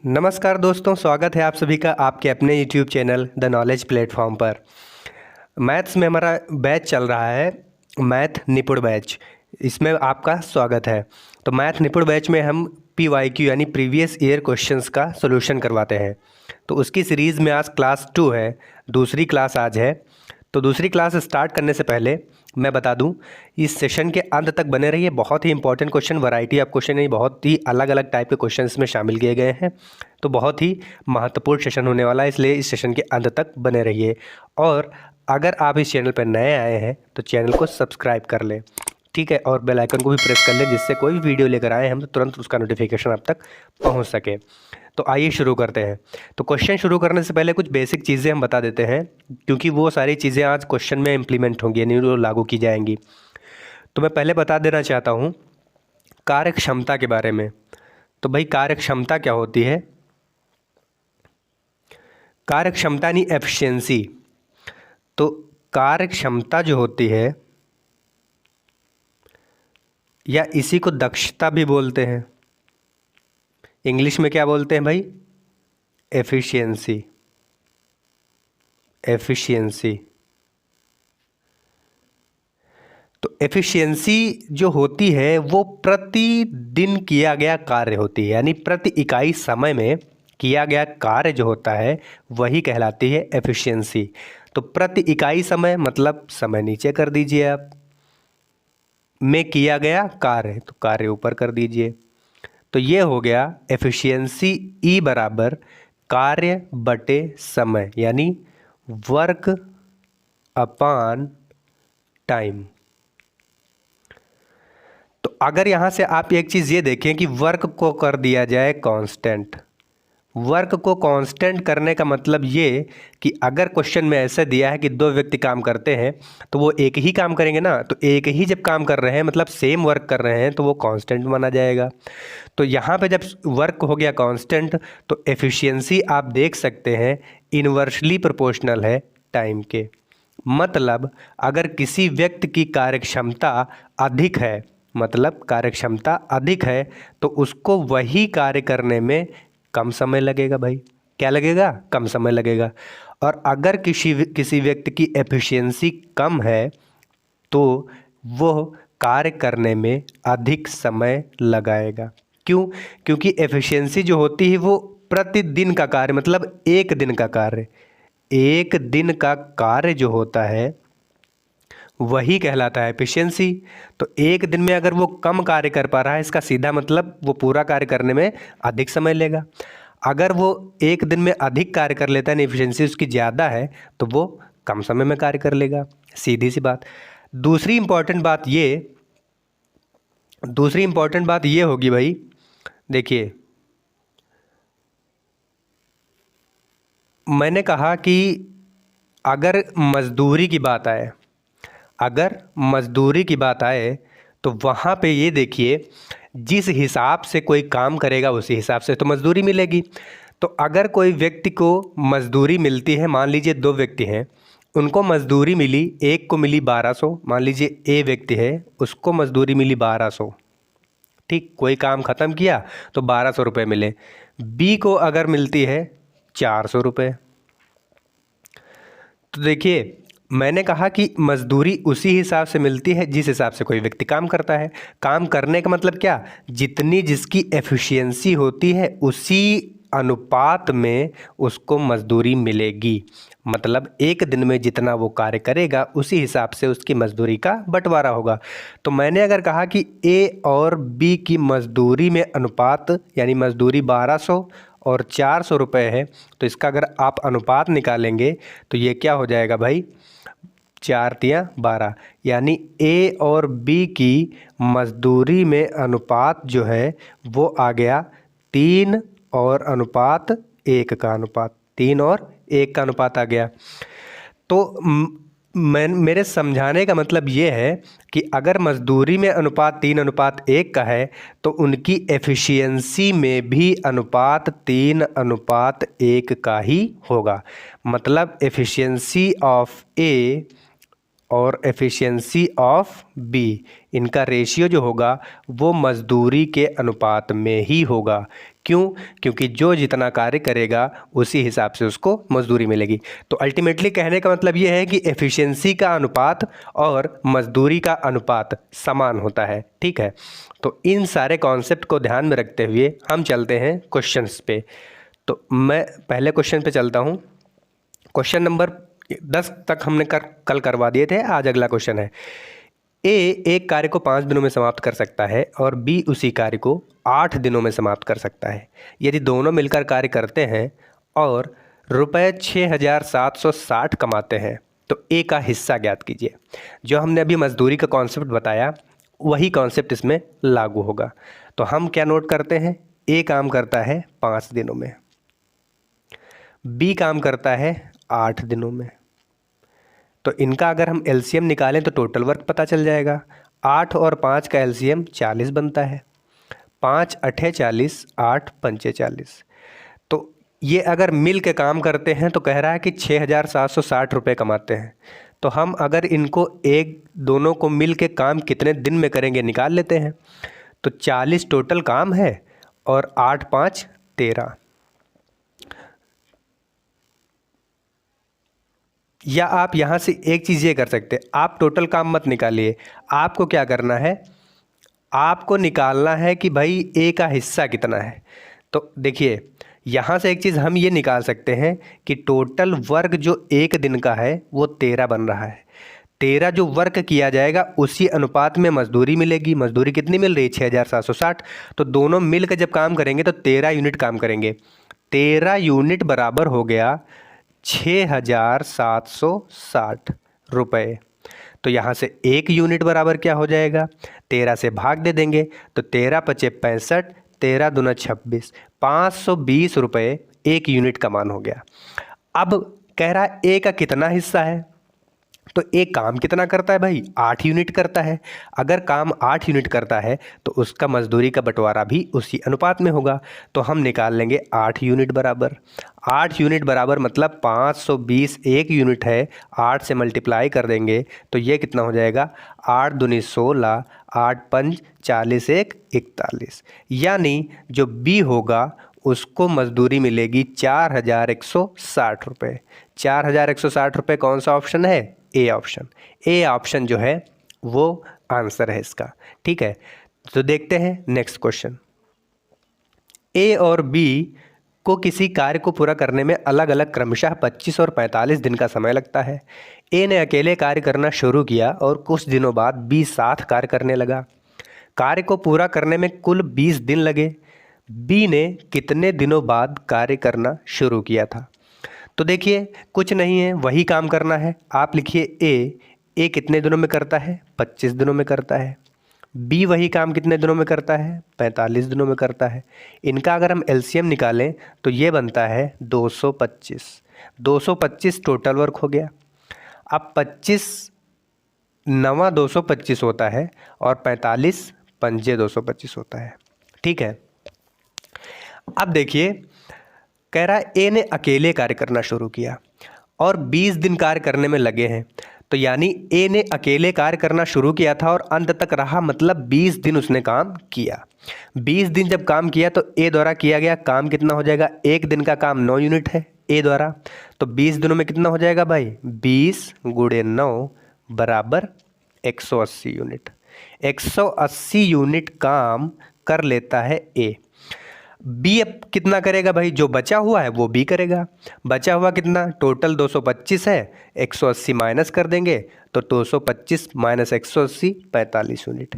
नमस्कार दोस्तों, स्वागत है आप सभी का आपके अपने YouTube channel the knowledge platform पर। मैथ्स में हमारा बैच चल रहा है, मैथ निपुण बैच। इसमें आपका स्वागत है। तो मैथ निपुण बैच में हम PYQ यानी प्रीवियस ईयर क्वेश्चंस का सॉल्यूशन करवाते हैं। तो उसकी सीरीज़ में आज क्लास 2 है, दूसरी क्लास आज है। तो दूसरी क्लास स्टार्ट करने से पहले मैं बता दूं, इस सेशन के अंत तक बने रहिए। बहुत ही important question, variety of question है, बहुत ही अलग अलग टाइप के क्वेश्चन इसमें शामिल किए गए हैं। तो बहुत ही महत्वपूर्ण सेशन होने वाला है, इसलिए इस सेशन के अंत तक बने रहिए। और अगर आप इस चैनल पर नए आए हैं तो चैनल को सब्सक्राइब कर लें, ठीक है, और बेल आइकन को भी प्रेस कर लें, जिससे कोई भी वीडियो लेकर आए हम तो तुरंत उसका नोटिफिकेशन आप तक पहुंच सके। तो आइए शुरू करते हैं। तो क्वेश्चन शुरू करने से पहले कुछ बेसिक चीज़ें हम बता देते हैं, क्योंकि वो सारी चीज़ें आज क्वेश्चन में इम्प्लीमेंट होंगी, यानी वो लागू की जाएंगी। तो मैं पहले बता देना चाहता हूँ कार्य क्षमता के बारे में। तो भाई, कार्य क्षमता क्या होती है? कार्य क्षमता यानी एफिशिएंसी। तो कार्य क्षमता जो होती है, या इसी को दक्षता भी बोलते हैं, इंग्लिश में क्या बोलते हैं भाई? एफिशिएंसी। एफिशिएंसी। तो एफिशिएंसी जो होती है वो प्रतिदिन किया गया कार्य होती है, यानी प्रति इकाई समय में किया गया कार्य जो होता है वही कहलाती है एफिशिएंसी। तो प्रति इकाई समय मतलब समय नीचे कर दीजिए आप, में किया गया कार्य तो कार्य ऊपर कर दीजिए। तो ये हो गया एफिशिएंसी E बराबर कार्य बटे समय, यानी वर्क अपॉन टाइम। तो अगर यहाँ से आप एक चीज़ ये देखें कि वर्क को कर दिया जाए कांस्टेंट। वर्क को कांस्टेंट करने का मतलब ये कि अगर क्वेश्चन में ऐसा दिया है कि दो व्यक्ति काम करते हैं तो वो एक ही काम करेंगे ना, तो एक ही जब काम कर रहे हैं मतलब सेम वर्क कर रहे हैं तो वो कांस्टेंट माना जाएगा। तो यहाँ पे जब वर्क हो गया कांस्टेंट तो एफिशिएंसी आप देख सकते हैं इन्वर्सली प्रोपोर्शनल है टाइम के। मतलब अगर किसी व्यक्ति की कार्यक्षमता अधिक है, मतलब कार्यक्षमता अधिक है, तो उसको वही कार्य करने में कम समय लगेगा भाई। क्या लगेगा? कम समय लगेगा। और अगर किसी व्यक्ति की एफिशिएंसी कम है तो वो कार्य करने में अधिक समय लगाएगा। क्यों? क्योंकि एफिशिएंसी जो होती है वो प्रतिदिन का कार्य, मतलब एक दिन का कार्य, एक दिन का कार्य जो होता है वही कहलाता है एफिशिएंसी। तो एक दिन में अगर वो कम कार्य कर पा रहा है, इसका सीधा मतलब वो पूरा कार्य करने में अधिक समय लेगा। अगर वो एक दिन में अधिक कार्य कर लेता है, एफिशिएंसी उसकी ज़्यादा है, तो वो कम समय में कार्य कर लेगा, सीधी सी बात। दूसरी इंपॉर्टेंट बात ये होगी भाई, देखिए मैंने कहा कि अगर मजदूरी की बात आए तो वहाँ पे ये देखिए, जिस हिसाब से कोई काम करेगा उसी हिसाब से तो मजदूरी मिलेगी। तो अगर कोई व्यक्ति को मजदूरी मिलती है, मान लीजिए दो व्यक्ति हैं, उनको मजदूरी मिली, एक को मिली 1200, मान लीजिए ए व्यक्ति है उसको मजदूरी मिली 1200, ठीक, कोई काम ख़त्म किया तो 1200 रुपये मिले। बी को अगर मिलती है 400 रुपये। तो देखिए मैंने कहा कि मजदूरी उसी हिसाब से मिलती है जिस हिसाब से कोई व्यक्ति काम करता है। काम करने का मतलब क्या? जितनी जिसकी एफिशिएंसी होती है उसी अनुपात में उसको मजदूरी मिलेगी। मतलब एक दिन में जितना वो कार्य करेगा उसी हिसाब से उसकी मजदूरी का बंटवारा होगा। तो मैंने अगर कहा कि ए और बी की मजदूरी में अनुपात, यानी मजदूरी 1200 और 400 रुपये है, तो इसका अगर आप अनुपात निकालेंगे तो ये क्या हो जाएगा भाई? 4 तिया 12, यानी ए और बी की मजदूरी में अनुपात जो है वो आ गया 3 और अनुपात 1 का अनुपात, 3 और 1 का अनुपात आ गया। तो मेरे समझाने का मतलब ये है कि अगर मजदूरी में अनुपात 3:1 का है तो उनकी एफिशिएंसी में भी अनुपात 3:1 का ही होगा। मतलब एफिशिएंसी ऑफ ए और एफिशिएंसी ऑफ बी, इनका रेशियो जो होगा वो मजदूरी के अनुपात में ही होगा। क्यों? क्योंकि जो जितना कार्य करेगा उसी हिसाब से उसको मजदूरी मिलेगी। तो अल्टीमेटली कहने का मतलब ये है कि एफिशिएंसी का अनुपात और मजदूरी का अनुपात समान होता है। ठीक है, तो इन सारे कॉन्सेप्ट को ध्यान में रखते हुए हम चलते हैं क्वेश्चंस पे। तो मैं पहले क्वेश्चन पे चलता हूँ। क्वेश्चन नंबर 10 तक हमने कल करवा दिए थे, आज अगला क्वेश्चन है। ए एक कार्य को 5 दिनों में समाप्त कर सकता है और बी उसी कार्य को 8 दिनों में समाप्त कर सकता है। यदि दोनों मिलकर कार्य करते हैं और रुपये 6,760 कमाते हैं तो ए का हिस्सा ज्ञात कीजिए। जो हमने अभी मजदूरी का कॉन्सेप्ट बताया वही कॉन्सेप्ट इसमें लागू होगा। तो हम क्या नोट करते हैं, ए काम करता है 5 दिनों में, बी काम करता है 8 दिनों में। तो इनका अगर हम एलसीएम निकालें तो टोटल वर्क पता चल जाएगा। 8 और 5 का एलसीएम 40 बनता है। 5 अठे 40, 8 पंचे 40। तो ये अगर मिल के काम करते हैं तो कह रहा है कि 6,760 रुपये कमाते हैं। तो हम अगर इनको एक दोनों को मिल के काम कितने दिन में करेंगे निकाल लेते हैं। तो 40 टोटल काम है और 8 5 13। या आप यहाँ से एक चीज़ ये कर सकते हैं, आप टोटल काम मत निकालिए। आपको क्या करना है, आपको निकालना है कि भाई ए का हिस्सा कितना है। तो देखिए यहाँ से एक चीज़ हम ये निकाल सकते हैं कि टोटल वर्क जो एक दिन का है वो 13 बन रहा है। 13 जो वर्क किया जाएगा उसी अनुपात में मजदूरी मिलेगी। मजदूरी कितनी मिल रही है? 6,760। तो दोनों मिल कर जब काम करेंगे तो 13 यूनिट काम करेंगे। 13 यूनिट बराबर हो गया 6,760 रुपये। तो यहाँ से एक यूनिट बराबर क्या हो जाएगा, 13 से भाग दे देंगे तो 13 पचे 65, 13 दूना 26, 520 रुपये एक यूनिट का मान हो गया। अब कह रहा है ए का कितना हिस्सा है। तो ए काम कितना करता है भाई, 8 यूनिट करता है। अगर काम 8 यूनिट करता है तो उसका मजदूरी का बंटवारा भी उसी अनुपात में होगा। तो हम निकाल लेंगे 8 यूनिट बराबर। 8 यूनिट बराबर मतलब 520 एक यूनिट है, 8 से मल्टीप्लाई कर देंगे तो ये कितना हो जाएगा, 8 दूनी 16, 8 पंच 40, 1 41। यानी जो बी होगा उसको मजदूरी मिलेगी 4,160 रुपये। 4,160 रुपये कौन सा ऑप्शन है, ए ऑप्शन। ए ऑप्शन जो है वो आंसर है इसका। ठीक है, तो देखते हैं नेक्स्ट क्वेश्चन। ए और बी को किसी कार्य को पूरा करने में अलग अलग क्रमशः 25 और 45 दिन का समय लगता है। ए ने अकेले कार्य करना शुरू किया और कुछ दिनों बाद बी साथ कार्य करने लगा। कार्य को पूरा करने में कुल 20 दिन लगे। बी ने कितने दिनों बाद कार्य करना शुरू किया था। तो देखिए कुछ नहीं है, वही काम करना है। आप लिखिए ए कितने दिनों में करता है, 25 दिनों में करता है। बी वही काम कितने दिनों में करता है, 45 दिनों में करता है। इनका अगर हम एलसीएम निकालें तो ये बनता है 225। 225 टोटल वर्क हो गया। अब 25 नवा 225 होता है और 45 पंजे 225 होता है। ठीक है, अब देखिए कह रहा है ए ने अकेले कार्य करना शुरू किया और 20 दिन कार्य करने में लगे हैं। तो यानी ए ने अकेले कार्य करना शुरू किया था और अंत तक रहा, मतलब 20 दिन उसने काम किया। 20 दिन जब काम किया तो ए द्वारा किया गया काम कितना हो जाएगा, एक दिन का काम 9 यूनिट है ए द्वारा। तो 20 दिनों में कितना हो जाएगा भाई, 20 गुणे 9 बराबर 180 यूनिट। 180 यूनिट काम कर लेता है ए। बी अब कितना करेगा भाई, जो बचा हुआ है वो बी करेगा। बचा हुआ कितना, टोटल 225 है, 180 माइनस कर देंगे तो 225 माइनस 180 45 यूनिट।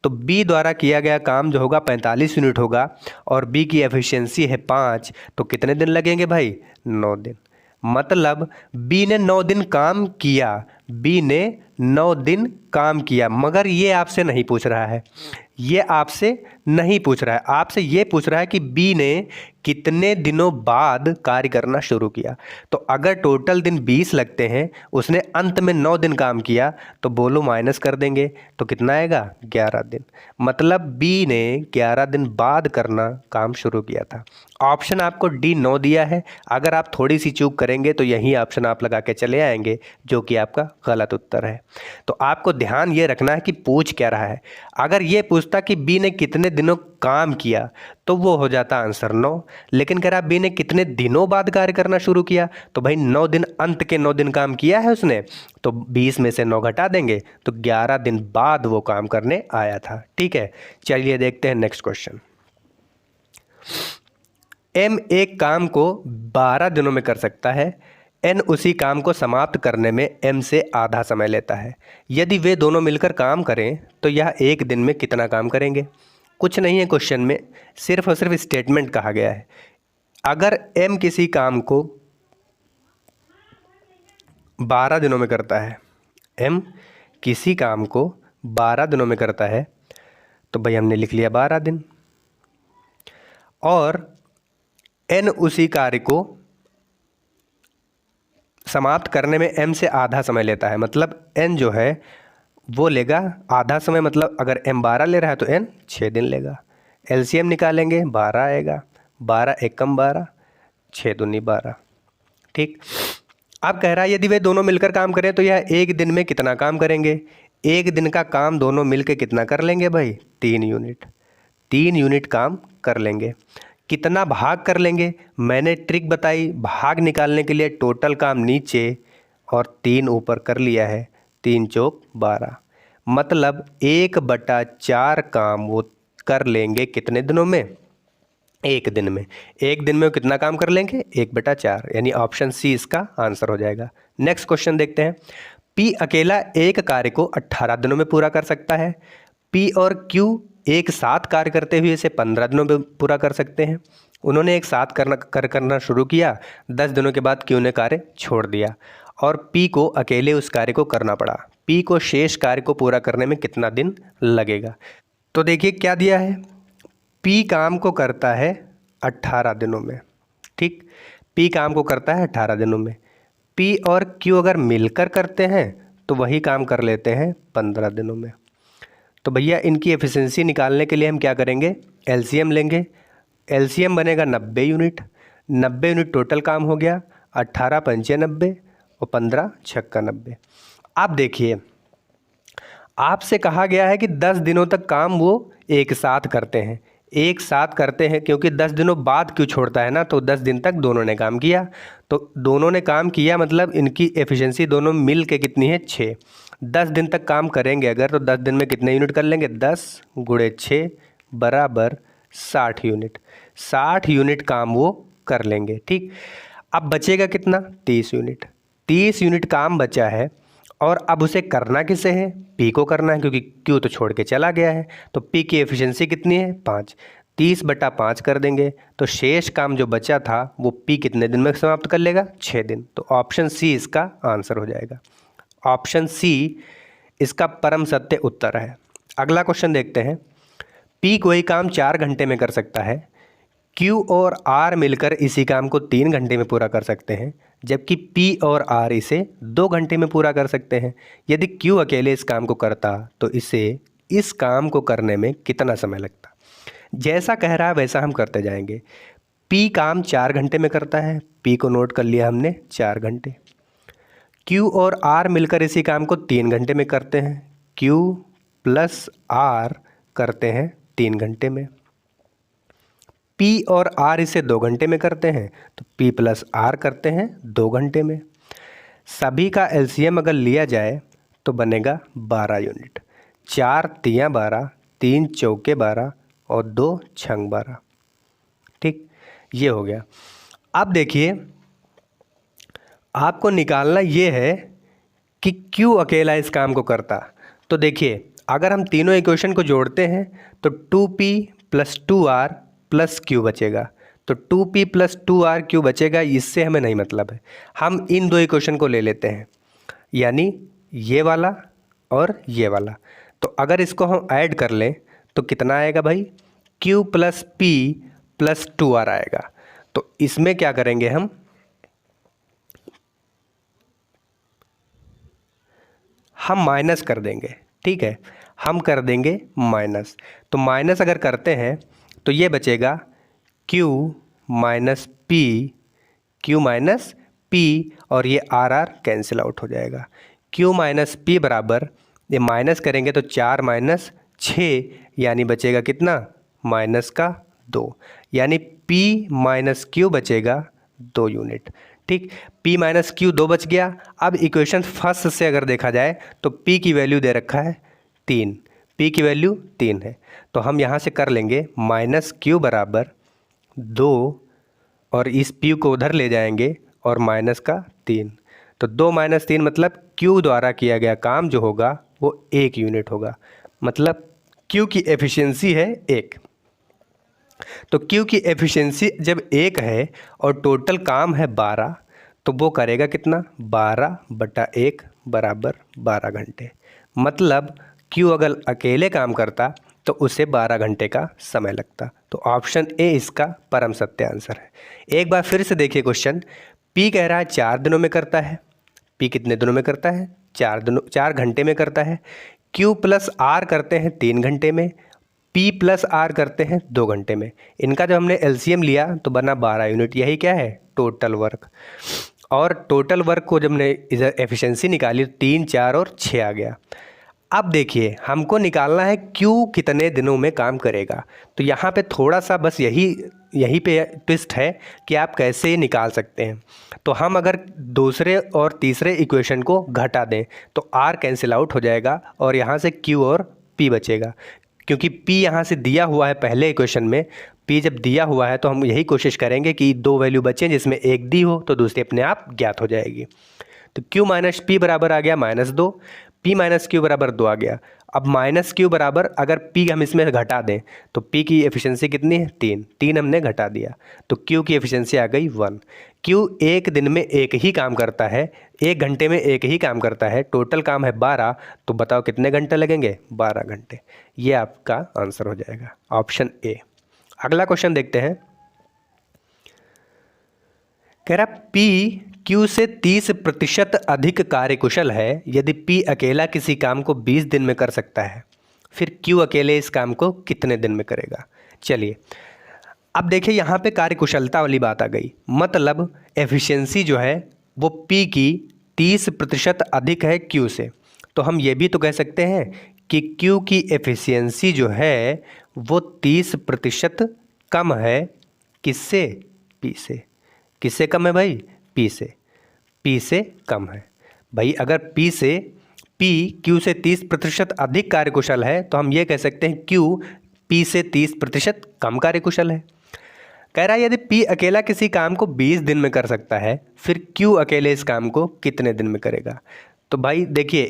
तो बी द्वारा किया गया काम जो होगा 45 यूनिट होगा और बी की एफिशिएंसी है 5। तो कितने दिन लगेंगे भाई, 9 दिन। मतलब बी ने 9 दिन काम किया, बी ने 9 दिन काम किया। मगर ये आपसे नहीं पूछ रहा है, ये आपसे नहीं पूछ रहा है, आपसे ये पूछ रहा है कि बी ने कितने दिनों बाद कार्य करना शुरू किया। तो अगर टोटल दिन 20 लगते हैं, उसने अंत में 9 दिन काम किया, तो बोलो माइनस कर देंगे तो कितना आएगा 11 दिन। मतलब बी ने 11 दिन बाद करना काम शुरू किया था। ऑप्शन आपको डी 9 दिया है। अगर आप थोड़ी सी चूक करेंगे तो यही ऑप्शन आप लगा के चले आएंगे, जो कि आपका गलत उत्तर है। तो आपको ध्यान ये रखना है कि पूछ क्या रहा है। अगर ये पूछता कि बी ने कितने दिनों काम किया तो वो हो जाता आंसर 9। लेकिन कह रहा बी ने कितने दिनों बाद कार्य करना शुरू किया, तो भाई 9 दिन, अंत के 9 दिन काम किया है उसने, तो 20 में से 9 घटा देंगे तो 11 दिन बाद वो काम करने आया था। ठीक है, चलिए देखते हैं नेक्स्ट क्वेश्चन। एम एक काम को 12 दिनों में कर सकता है, एन उसी काम को समाप्त करने में एम से आधा समय लेता है। यदि वे दोनों मिलकर काम करें तो यह एक दिन में कितना काम करेंगे। कुछ नहीं है क्वेश्चन में, सिर्फ और सिर्फ स्टेटमेंट कहा गया है। अगर एम किसी काम को 12 दिनों में करता है, एम किसी काम को 12 दिनों में करता है, तो भाई हमने लिख लिया 12 दिन। और एन उसी कार्य को समाप्त करने में एम से आधा समय लेता है, मतलब एन जो है वो लेगा आधा समय। मतलब अगर एम 12 ले रहा है तो एन 6 दिन लेगा। एलसीएम निकालेंगे 12 आएगा, 12 एकम 12, 6 दूनी 12। ठीक, अब कह रहा है यदि वे दोनों मिलकर काम करें तो यह एक दिन में कितना काम करेंगे। एक दिन का काम दोनों मिलकर कितना कर लेंगे भाई, 3 यूनिट। 3 यूनिट काम कर लेंगे। कितना भाग कर लेंगे, मैंने ट्रिक बताई, भाग निकालने के लिए टोटल काम नीचे और 3 ऊपर कर लिया है, 3 चौक 12। मतलब 1/4 काम वो कर लेंगे कितने दिनों में, एक दिन में। एक दिन में वो कितना काम कर लेंगे, 1/4, यानी ऑप्शन सी इसका आंसर हो जाएगा। नेक्स्ट क्वेश्चन देखते हैं। पी अकेला एक कार्य को 18 दिनों में पूरा कर सकता है। पी और क्यू एक साथ कार्य करते हुए इसे 15 दिनों में पूरा कर सकते हैं। उन्होंने एक साथ करना शुरू किया, 10 दिनों के बाद क्यू ने कार्य छोड़ दिया और पी को अकेले उस कार्य को करना पड़ा। पी को शेष कार्य को पूरा करने में कितना दिन लगेगा। तो देखिए क्या दिया है, पी काम को करता है 18 दिनों में। ठीक, पी काम को करता है 18 दिनों में। पी और क्यू अगर मिलकर करते हैं तो वही काम कर लेते हैं 15 दिनों में। तो भैया इनकी एफिशिएंसी निकालने के लिए हम क्या करेंगे, एलसीएम लेंगे। एलसीएम बनेगा 90 यूनिट। 90 यूनिट टोटल काम हो गया, 18 पंचे 90 और 15 छक्का 90। आप देखिए, आपसे कहा गया है कि 10 दिनों तक काम वो एक साथ करते हैं। एक साथ करते हैं क्योंकि 10 दिनों बाद क्यों छोड़ता है ना, तो 10 दिन तक दोनों ने काम किया। तो दोनों ने काम किया मतलब इनकी एफिशिएंसी दोनों मिल के कितनी है, 6। 10 दिन तक काम करेंगे अगर, तो 10 दिन में कितने यूनिट कर लेंगे, 10 × 6 बराबर 60 यूनिट। 60 यूनिट काम वो कर लेंगे। ठीक, अब बचेगा कितना, 30 यूनिट। 30 यूनिट काम बचा है और अब उसे करना किसे है, पी को करना है, क्योंकि क्यू तो छोड़ के चला गया है। तो पी की एफिशिएंसी कितनी है, 5। 30/5 कर देंगे तो शेष काम जो बचा था वो पी कितने दिन में समाप्त कर लेगा, 6 दिन। तो ऑप्शन सी इसका आंसर हो जाएगा। ऑप्शन सी इसका परम सत्य उत्तर है। अगला क्वेश्चन देखते हैं। पी कोई काम 4 घंटे में कर सकता है, क्यू और आर मिलकर इसी काम को 3 घंटे में पूरा कर सकते हैं, जबकि पी और आर इसे 2 घंटे में पूरा कर सकते हैं। यदि क्यू अकेले इस काम को करता तो इसे इस काम को करने में कितना समय लगता। जैसा कह रहा है वैसा हम करते जाएंगे। पी काम 4 घंटे में करता है, पी को नोट कर लिया हमने 4 घंटे। क्यू और आर मिलकर इसी काम को 3 घंटे में करते हैं, क्यू प्लस आर करते हैं 3 घंटे में। पी और आर इसे 2 घंटे में करते हैं, तो पी प्लस आर करते हैं 2 घंटे में। सभी का एलसीएम अगर लिया जाए तो बनेगा 12 यूनिट। 4 तियाँ 12, 3 चौके 12 और 2 छंग 12। ठीक, ये हो गया। अब देखिए आपको निकालना ये है कि क्यू अकेला इस काम को करता। तो देखिए अगर हम तीनों इक्वेशन को जोड़ते हैं तो 2p + 2r + q बचेगा। तो 2p + 2r बचेगा, इससे हमें नहीं मतलब है। हम इन दो इक्वेशन को ले लेते हैं, यानी ये वाला और ये वाला। तो अगर इसको हम ऐड कर लें तो कितना आएगा भाई, Q plus P plus 2R आएगा। तो इसमें क्या करेंगे हम माइनस कर देंगे। ठीक है, हम कर देंगे माइनस। तो माइनस अगर करते हैं तो ये बचेगा Q minus P, Q minus P, और ये R कैंसिल आउट हो जाएगा। Q माइनस P बराबर, ये माइनस करेंगे तो 4 माइनस 6, यानी बचेगा कितना, माइनस का 2, यानी P माइनस Q बचेगा 2 यूनिट। ठीक, P माइनस Q 2 बच गया। अब इक्वेशन फर्स्ट से अगर देखा जाए तो P की वैल्यू दे रखा है 3, P की वैल्यू 3 है। तो हम यहाँ से कर लेंगे माइनस Q बराबर 2, और इस P को उधर ले जाएंगे और माइनस का 3। तो 2 माइनस 3 मतलब Q द्वारा किया गया काम जो होगा वो 1 यूनिट होगा, मतलब Q की एफिशिएंसी है 1। तो Q की एफिशिएंसी जब 1 है और टोटल काम है 12, तो वो करेगा कितना, 12/1 बराबर 12 घंटे। मतलब Q अगर अकेले काम करता तो उसे 12 घंटे का समय लगता। तो ऑप्शन ए इसका परम सत्य आंसर है। एक बार फिर से देखिए क्वेश्चन, P कह रहा है 4 दिनों में करता है। P कितने दिनों में करता है, 4 घंटे में करता है। Q प्लस R करते हैं 3 घंटे में, P प्लस R करते हैं 2 घंटे में। इनका जब हमने LCM लिया तो बना 12 यूनिट। यही क्या है, टोटल वर्क। और टोटल वर्क को जब हमने इधर एफिशिएंसी निकाली तो 3, 4 और 6 आ गया। अब देखिए हमको निकालना है Q कितने दिनों में काम करेगा। तो यहाँ पे थोड़ा सा बस यही पे ट्विस्ट है कि आप कैसे निकाल सकते हैं। तो हम अगर दूसरे और तीसरे इक्वेशन को घटा दें तो R कैंसिल आउट हो जाएगा और यहाँ से Q और P बचेगा, क्योंकि P यहाँ से दिया हुआ है पहले इक्वेशन में। P जब दिया हुआ है तो हम यही कोशिश करेंगे कि 2 वैल्यू बचें जिसमें एक दी हो तो दूसरी अपने आप ज्ञात हो जाएगी। तो Q माइनस P बराबर आ गया -2, P माइनस Q बराबर 2 आ गया। अब माइनस Q बराबर अगर P हम इसमें घटा दें तो P की एफिशिएंसी कितनी है, 3 हमने घटा दिया तो Q की एफिशिएंसी आ गई 1। Q एक दिन में एक ही काम करता है, 1 घंटे में एक ही काम करता है, टोटल काम है 12, तो बताओ कितने घंटे लगेंगे, 12 घंटे। ये आपका आंसर हो जाएगा, ऑप्शन ए। अगला क्वेश्चन देखते हैं। कह रहा P Q से 30% अधिक कार्यकुशल है। यदि P अकेला किसी काम को 20 दिन में कर सकता है, फिर Q अकेले इस काम को कितने दिन में करेगा। चलिए अब देखिए यहाँ पे कार्यकुशलता वाली बात आ गई, मतलब एफिशिएंसी जो है वो P की 30% अधिक है Q से। तो हम ये भी तो कह सकते हैं कि Q की एफिशिएंसी जो है वो 30% कम है किससे, P से। किससे कम है भाई, P से। P से कम है भाई। अगर P Q से 30% अधिक कार्यकुशल है तो हम ये कह सकते हैं Q P से 30% कम कार्यकुशल है। कह रहा है यदि P अकेला किसी काम को 20 दिन में कर सकता है, फिर Q अकेले इस काम को कितने दिन में करेगा। तो भाई देखिए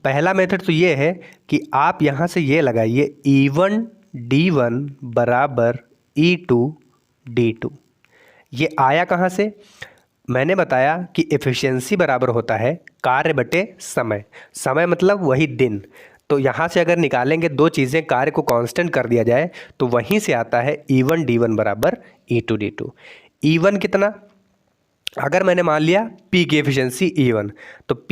पहला मेथड तो ये है कि आप यहाँ से ये लगाइए E1 D1 बराबर E2 D2। ये आया कहाँ से, मैंने बताया कि एफिशिएंसी बराबर होता है कार्य बटे समय। समय मतलब वही दिन। तो यहाँ से अगर निकालेंगे दो चीज़ें, कार्य को कांस्टेंट कर दिया जाए तो वहीं से आता है E1 D1 बराबर E2 D2। E1 कितना, अगर मैंने मान लिया P की एफिशिएंसी E1, तो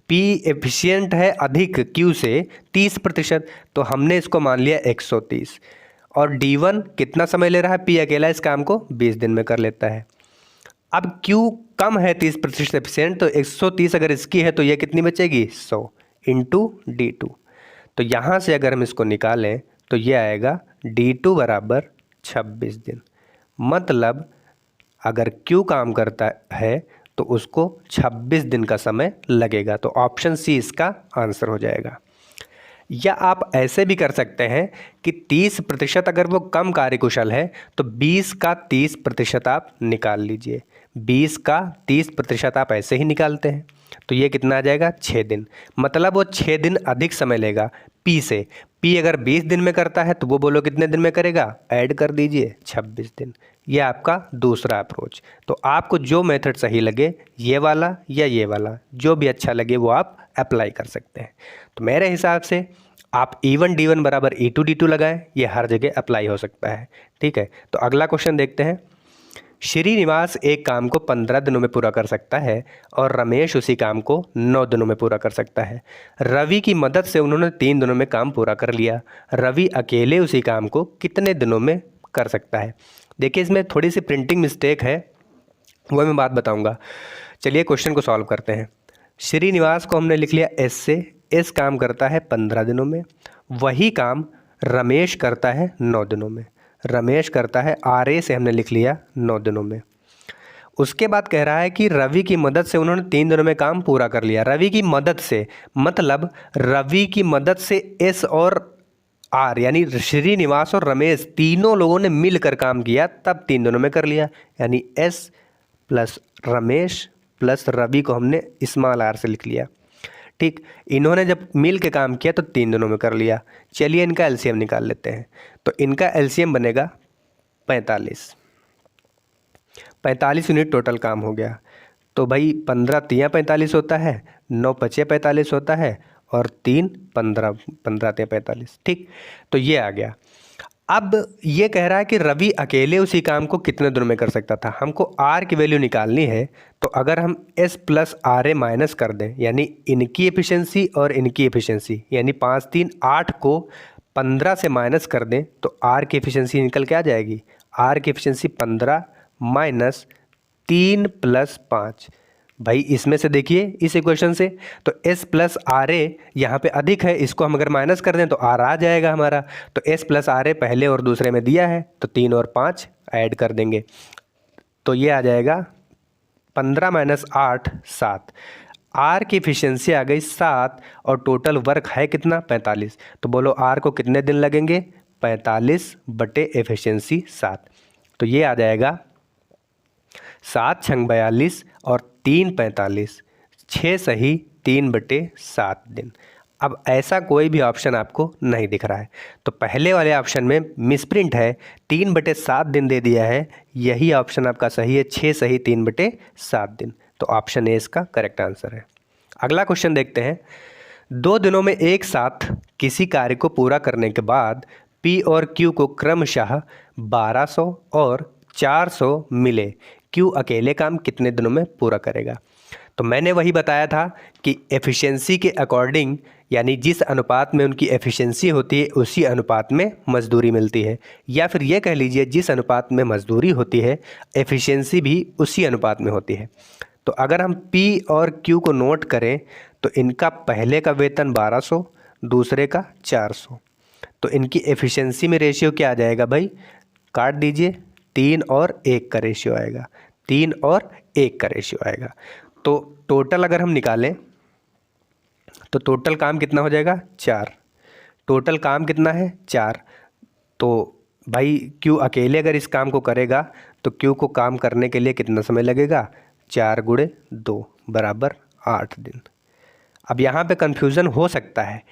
P एफिशिएंट है अधिक Q से 30%, तो हमने इसको मान लिया 130। और D1 कितना समय ले रहा है, P अकेला इस काम को 20 दिन में कर लेता है। अब Q कम है 30% एफिशिएंट, तो 130 अगर इसकी है तो ये कितनी बचेगी, 100 इंटू D2। तो यहाँ से अगर हम इसको निकालें तो ये आएगा D2 बराबर 26 दिन। मतलब अगर Q काम करता है तो उसको 26 दिन का समय लगेगा। तो ऑप्शन सी इसका आंसर हो जाएगा। या आप ऐसे भी कर सकते हैं कि 30% अगर वो कम कार्यकुशल है तो 20 का 30% आप निकाल लीजिए। 20 का 30% आप ऐसे ही निकालते हैं तो ये कितना आ जाएगा, 6 दिन। मतलब वो 6 दिन अधिक समय लेगा P से। P अगर 20 दिन में करता है तो वो बोलो कितने दिन में करेगा, ऐड कर दीजिए 26 दिन। ये आपका दूसरा अप्रोच। तो आपको जो मेथड सही लगे, ये वाला या ये वाला, जो भी अच्छा लगे वो आप अप्लाई कर सकते हैं। तो मेरे हिसाब से आप E1 D1 बराबर E2 D2 लगाएं, ये हर जगह अप्लाई हो सकता है। ठीक है, तो अगला क्वेश्चन देखते हैं। श्रीनिवास एक काम को 15 दिनों में पूरा कर सकता है और रमेश उसी काम को 9 दिनों में पूरा कर सकता है। रवि की मदद से उन्होंने 3 दिनों में काम पूरा कर लिया। रवि अकेले उसी काम को कितने दिनों में कर सकता है। देखिए इसमें थोड़ी सी प्रिंटिंग मिस्टेक है, वो मैं बात बताऊंगा। चलिए क्वेश्चन को सॉल्व करते हैं। श्रीनिवास को हमने लिख लिया एस से, एस काम करता है 15 दिनों में। वही काम रमेश करता है 9 दिनों में। रमेश करता है आर ए से हमने लिख लिया 9 दिनों में। उसके बाद कह रहा है कि रवि की मदद से उन्होंने 3 दिनों में काम पूरा कर लिया। रवि की मदद से मतलब रवि की मदद से एस और आर यानी श्रीनिवास और रमेश तीनों लोगों ने मिलकर काम किया, तब 3 दिनों में कर लिया। यानी S plus Ramesh plus Ravi को हमने स्मॉल आर से लिख लिया। ठीक, इन्होंने जब मिल के काम किया तो 3 दिनों में कर लिया। चलिए इनका एलसीएम निकाल लेते हैं। तो इनका एलसीएम बनेगा 45। 45 यूनिट टोटल काम हो गया। तो भाई 15 तियाँ 45 होता है, 9 पचे 45 होता है और 3 15, 15 तियाँ 45। ठीक, तो ये आ गया। अब ये कह रहा है कि रवि अकेले उसी काम को कितने दिनों में कर सकता था। हमको आर की वैल्यू निकालनी है। तो अगर हम S plus R A minus कर दें, यानी इनकी एफिशिएंसी और इनकी एफिशिएंसी, यानी 5 3 8 को 15 से माइनस कर दें तो आर की एफिशिएंसी निकल के आ जाएगी। आर की एफिशिएंसी 15 माइनस 3 प्लस 5। भाई इसमें से देखिए इस इक्वेशन से, तो s प्लस आर ए यहाँ पर अधिक है, इसको हम अगर माइनस कर दें तो r आ जाएगा हमारा। तो s प्लस आर ए पहले और दूसरे में दिया है, तो 3 और 5 ऐड कर देंगे तो ये आ जाएगा 15 माइनस 8 7। r की एफिशिएंसी आ गई 7 और टोटल वर्क है कितना 45। तो बोलो r को कितने दिन लगेंगे, 45 बटे एफिशिएंसी 7। तो ये आ जाएगा 7 छंग 42 और 3 45, 6 सही 3 बटे 7 दिन। अब ऐसा कोई भी ऑप्शन आपको नहीं दिख रहा है, तो पहले वाले ऑप्शन में मिसप्रिंट है, 3 बटे 7 दिन दे दिया है। यही ऑप्शन आपका सही है, 6 सही 3 बटे 7 दिन। तो ऑप्शन ए इसका करेक्ट आंसर है। अगला क्वेश्चन देखते हैं। 2 दिनों में एक साथ किसी कार्य को पूरा करने के बाद पी और क्यू को क्रमशः 1200 और 400 मिले। क्यू अकेले काम कितने दिनों में पूरा करेगा। तो मैंने वही बताया था कि एफिशिएंसी के अकॉर्डिंग, यानी जिस अनुपात में उनकी एफिशिएंसी होती है उसी अनुपात में मजदूरी मिलती है, या फिर ये कह लीजिए जिस अनुपात में मजदूरी होती है एफिशिएंसी भी उसी अनुपात में होती है। तो अगर हम P और Q को नोट करें तो इनका पहले का वेतन 1200, दूसरे का 400। तो इनकी एफिशिएंसी में रेशियो क्या आ जाएगा भाई, काट दीजिए, 3 और 1 का रेशियो आएगा, 3 और 1 का रेशियो आएगा। तो टोटल अगर हम निकालें तो टोटल काम कितना हो जाएगा 4। टोटल काम कितना है 4। तो भाई क्यू अकेले अगर इस काम को करेगा तो क्यू को काम करने के लिए कितना समय लगेगा, 4 गुणे 2 बराबर 8 दिन। अब यहाँ पे कन्फ्यूज़न हो सकता है।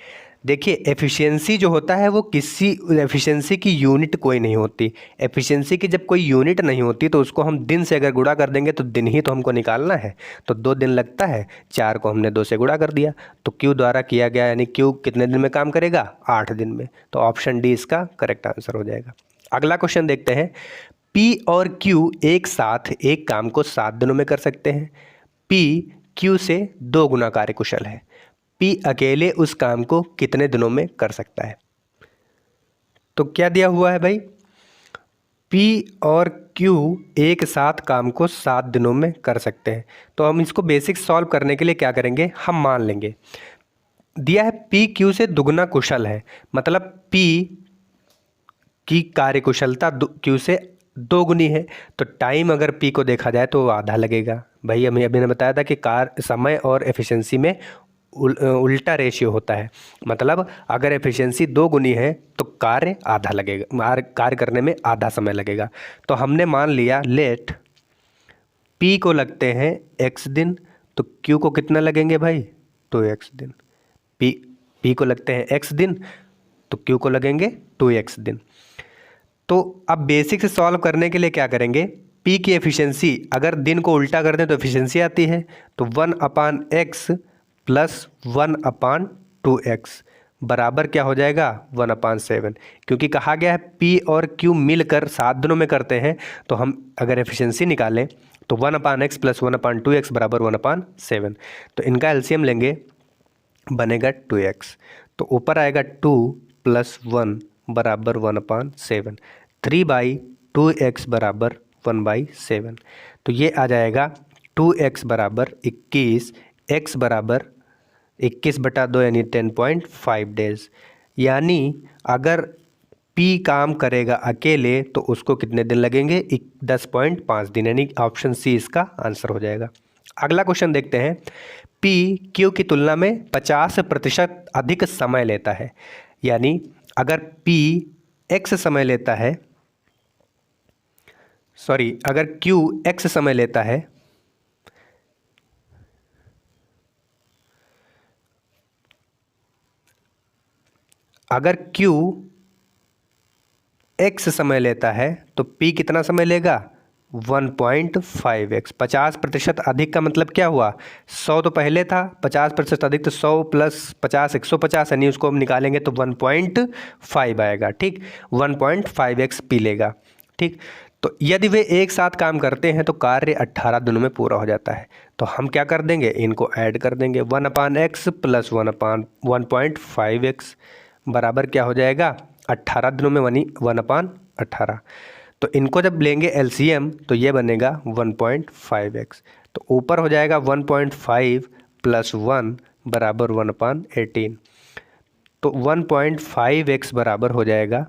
देखिए एफिशिएंसी जो होता है वो किसी एफिशिएंसी की यूनिट कोई नहीं होती। एफिशिएंसी की जब कोई यूनिट नहीं होती तो उसको हम दिन से अगर गुणा कर देंगे तो दिन ही तो हमको निकालना है, तो 2 दिन लगता है, 4 को हमने 2 से गुणा कर दिया तो क्यू द्वारा किया गया, यानी क्यू कितने दिन में काम करेगा 8 दिन में। तो ऑप्शन डी इसका करेक्ट आंसर हो जाएगा। अगला क्वेश्चन देखते हैं। पी और क्यू एक साथ एक काम को 7 दिनों में कर सकते हैं। पी क्यू से 2 गुना कार्यकुशल है। पी अकेले उस काम को कितने दिनों में कर सकता है। तो क्या दिया हुआ है भाई, पी और क्यू एक साथ काम को 7 दिनों में कर सकते हैं। तो हम इसको बेसिक सॉल्व करने के लिए क्या करेंगे, हम मान लेंगे दिया है पी क्यू से दुगना कुशल है, मतलब पी की कार्यकुशलता क्यू से 2 गुनी है। तो टाइम अगर पी को देखा जाए तो आधा लगेगा। भाई हमें अभी ने बताया था कि समय और एफिशिएंसी में उल्टा रेशियो होता है, मतलब अगर एफिशिएंसी 2 गुनी है तो कार्य आधा लगेगा, कार्य करने में आधा समय लगेगा। तो हमने मान लिया लेट P को लगते हैं x दिन, तो Q को कितना लगेंगे भाई, 2x दिन। P को लगते हैं x दिन तो क्यू को लगेंगे 2x दिन। तो अब बेसिक से सॉल्व करने के लिए क्या करेंगे, पी की एफिशिएंसी अगर दिन को उल्टा कर दें तो एफिशिएंसी आती है, तो 1/x प्लस 1/2x बराबर क्या हो जाएगा 1/7, क्योंकि कहा गया है पी और क्यू मिलकर 7 दिनों में करते हैं, तो हम अगर एफिशिएंसी निकालें तो 1/x प्लस 1/2x बराबर 1/7। तो इनका एलसीएम लेंगे, बनेगा 2x, तो ऊपर आएगा 2 + 1 बराबर 1/7, 3/2x बराबर 1/7। तो ये आ जाएगा 2x बराबर 21, x बराबर 21/2 यानी 10.5 डेज। यानी अगर P काम करेगा अकेले तो उसको कितने दिन लगेंगे, 10.5 दिन, यानी ऑप्शन सी इसका आंसर हो जाएगा। अगला क्वेश्चन देखते हैं, P Q की तुलना में 50% अधिक समय लेता है। यानी अगर P x समय लेता है, अगर Q x समय लेता है, अगर Q x समय लेता है तो P कितना समय लेगा 1.5x। 50% अधिक का मतलब क्या हुआ, 100 तो पहले था, 50% अधिक तो 100 + 50 150, यानी उसको हम निकालेंगे तो 1.5 आएगा। ठीक, 1.5x P लेगा। ठीक, तो यदि वे एक साथ काम करते हैं तो कार्य 18 दिनों में पूरा हो जाता है। तो हम क्या कर देंगे, इनको ऐड कर देंगे, 1/x प्लस 1/5x बराबर क्या हो जाएगा 18 दिनों में 1/18। तो इनको जब लेंगे एलसीएम तो ये बनेगा 1.5x। तो ऊपर हो जाएगा 1.5 + 1 बराबर 1/18। तो 1.5x बराबर हो जाएगा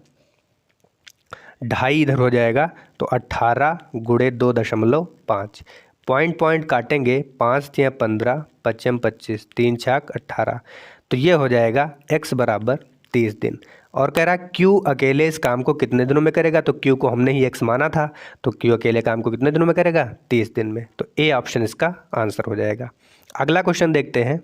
2.5, इधर हो जाएगा तो 18 × 2.5। पॉइंट काटेंगे, 5 × 15, 5 × 25, 3 × 6 18। तो ये हो जाएगा x बराबर 30 दिन। और कह रहा Q अकेले इस काम को कितने दिनों में करेगा, तो Q को हमने ही x माना था, तो Q अकेले काम को कितने दिनों में करेगा 30 दिन में। तो ए ऑप्शन इसका आंसर हो जाएगा। अगला क्वेश्चन देखते हैं,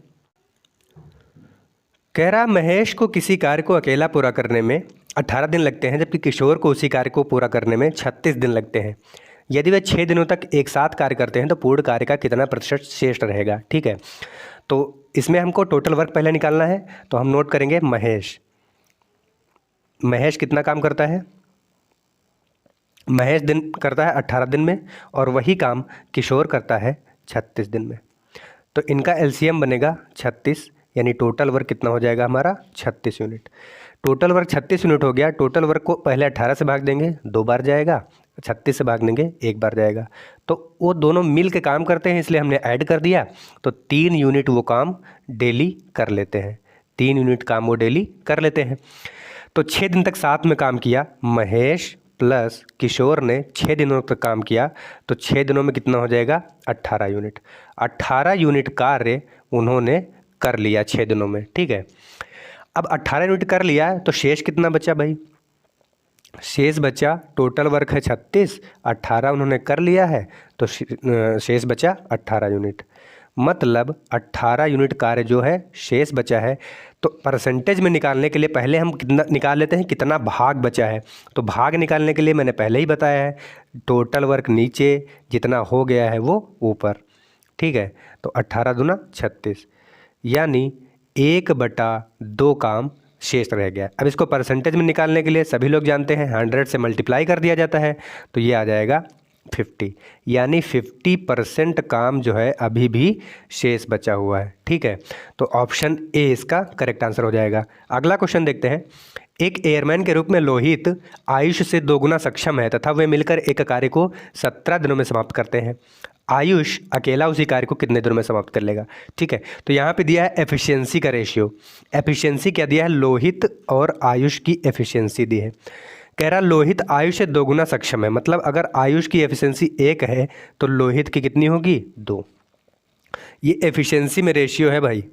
कह रहा महेश को किसी कार्य को अकेला पूरा करने में 18 दिन लगते हैं, जबकि किशोर को उसी कार्य को पूरा करने में 36 दिन लगते हैं। यदि वे 6 दिनों तक एक साथ कार्य करते हैं तो पूर्ण कार्य का कितना प्रतिशत शेष रहेगा। ठीक है, तो इसमें हमको टोटल वर्क पहले निकालना है, तो हम नोट करेंगे महेश कितना काम करता है, महेश दिन करता है 18 दिन में, और वही काम किशोर करता है 36 दिन में। तो इनका एलसीएम बनेगा 36, यानी टोटल वर्क कितना हो जाएगा हमारा 36 यूनिट। टोटल वर्क 36 यूनिट हो गया। टोटल वर्क को पहले 18 से भाग देंगे 2 बार जाएगा, 36 से भाग देंगे 1 बार जाएगा। तो वो दोनों मिल के काम करते हैं, इसलिए हमने ऐड कर दिया। तो 3 यूनिट वो काम डेली कर लेते हैं, 3 यूनिट काम वो डेली कर लेते हैं। तो 6 दिन तक साथ में काम किया महेश प्लस किशोर ने 6 दिनों तक काम किया, तो 6 दिनों में कितना हो जाएगा 18 यूनिट। 18 यूनिट कार्य उन्होंने कर लिया 6 दिनों में। ठीक है, अब 18 यूनिट कर लिया तो शेष कितना बचा भाई, शेष बचा, टोटल वर्क है 36, 18 उन्होंने कर लिया है, तो शेष बचा 18 यूनिट। मतलब 18 यूनिट कार्य जो है शेष बचा है। तो परसेंटेज में निकालने के लिए पहले हम कितना निकाल लेते हैं, कितना भाग बचा है। तो भाग निकालने के लिए मैंने पहले ही बताया है, टोटल वर्क नीचे, जितना हो गया है वो ऊपर। ठीक है, तो 18 दूना 36, यानी 1/2 काम शेष रह गया। अब इसको परसेंटेज में निकालने के लिए सभी लोग जानते हैं 100 से मल्टीप्लाई कर दिया जाता है, तो ये आ जाएगा 50, यानी 50% काम जो है अभी भी शेष बचा हुआ है। ठीक है, तो ऑप्शन ए इसका करेक्ट आंसर हो जाएगा। अगला क्वेश्चन देखते हैं, एक एयरमैन के रूप में लोहित आयुष से 2 गुना सक्षम है तथा वे मिलकर एक कार्य को 17 दिनों में समाप्त करते हैं। आयुष अकेला उसी कार्य को कितने दिनों में समाप्त कर लेगा। ठीक है, तो यहाँ पे दिया है एफिशिएंसी का रेशियो। एफिशिएंसी क्या दिया है, लोहित और आयुष की एफिशिएंसी दी है। कह रहा लोहित आयुष से 2 गुना सक्षम है, मतलब अगर आयुष की एफिशिएंसी 1 है तो लोहित की कितनी होगी 2। ये एफिशिएंसी में रेशियो है भाई,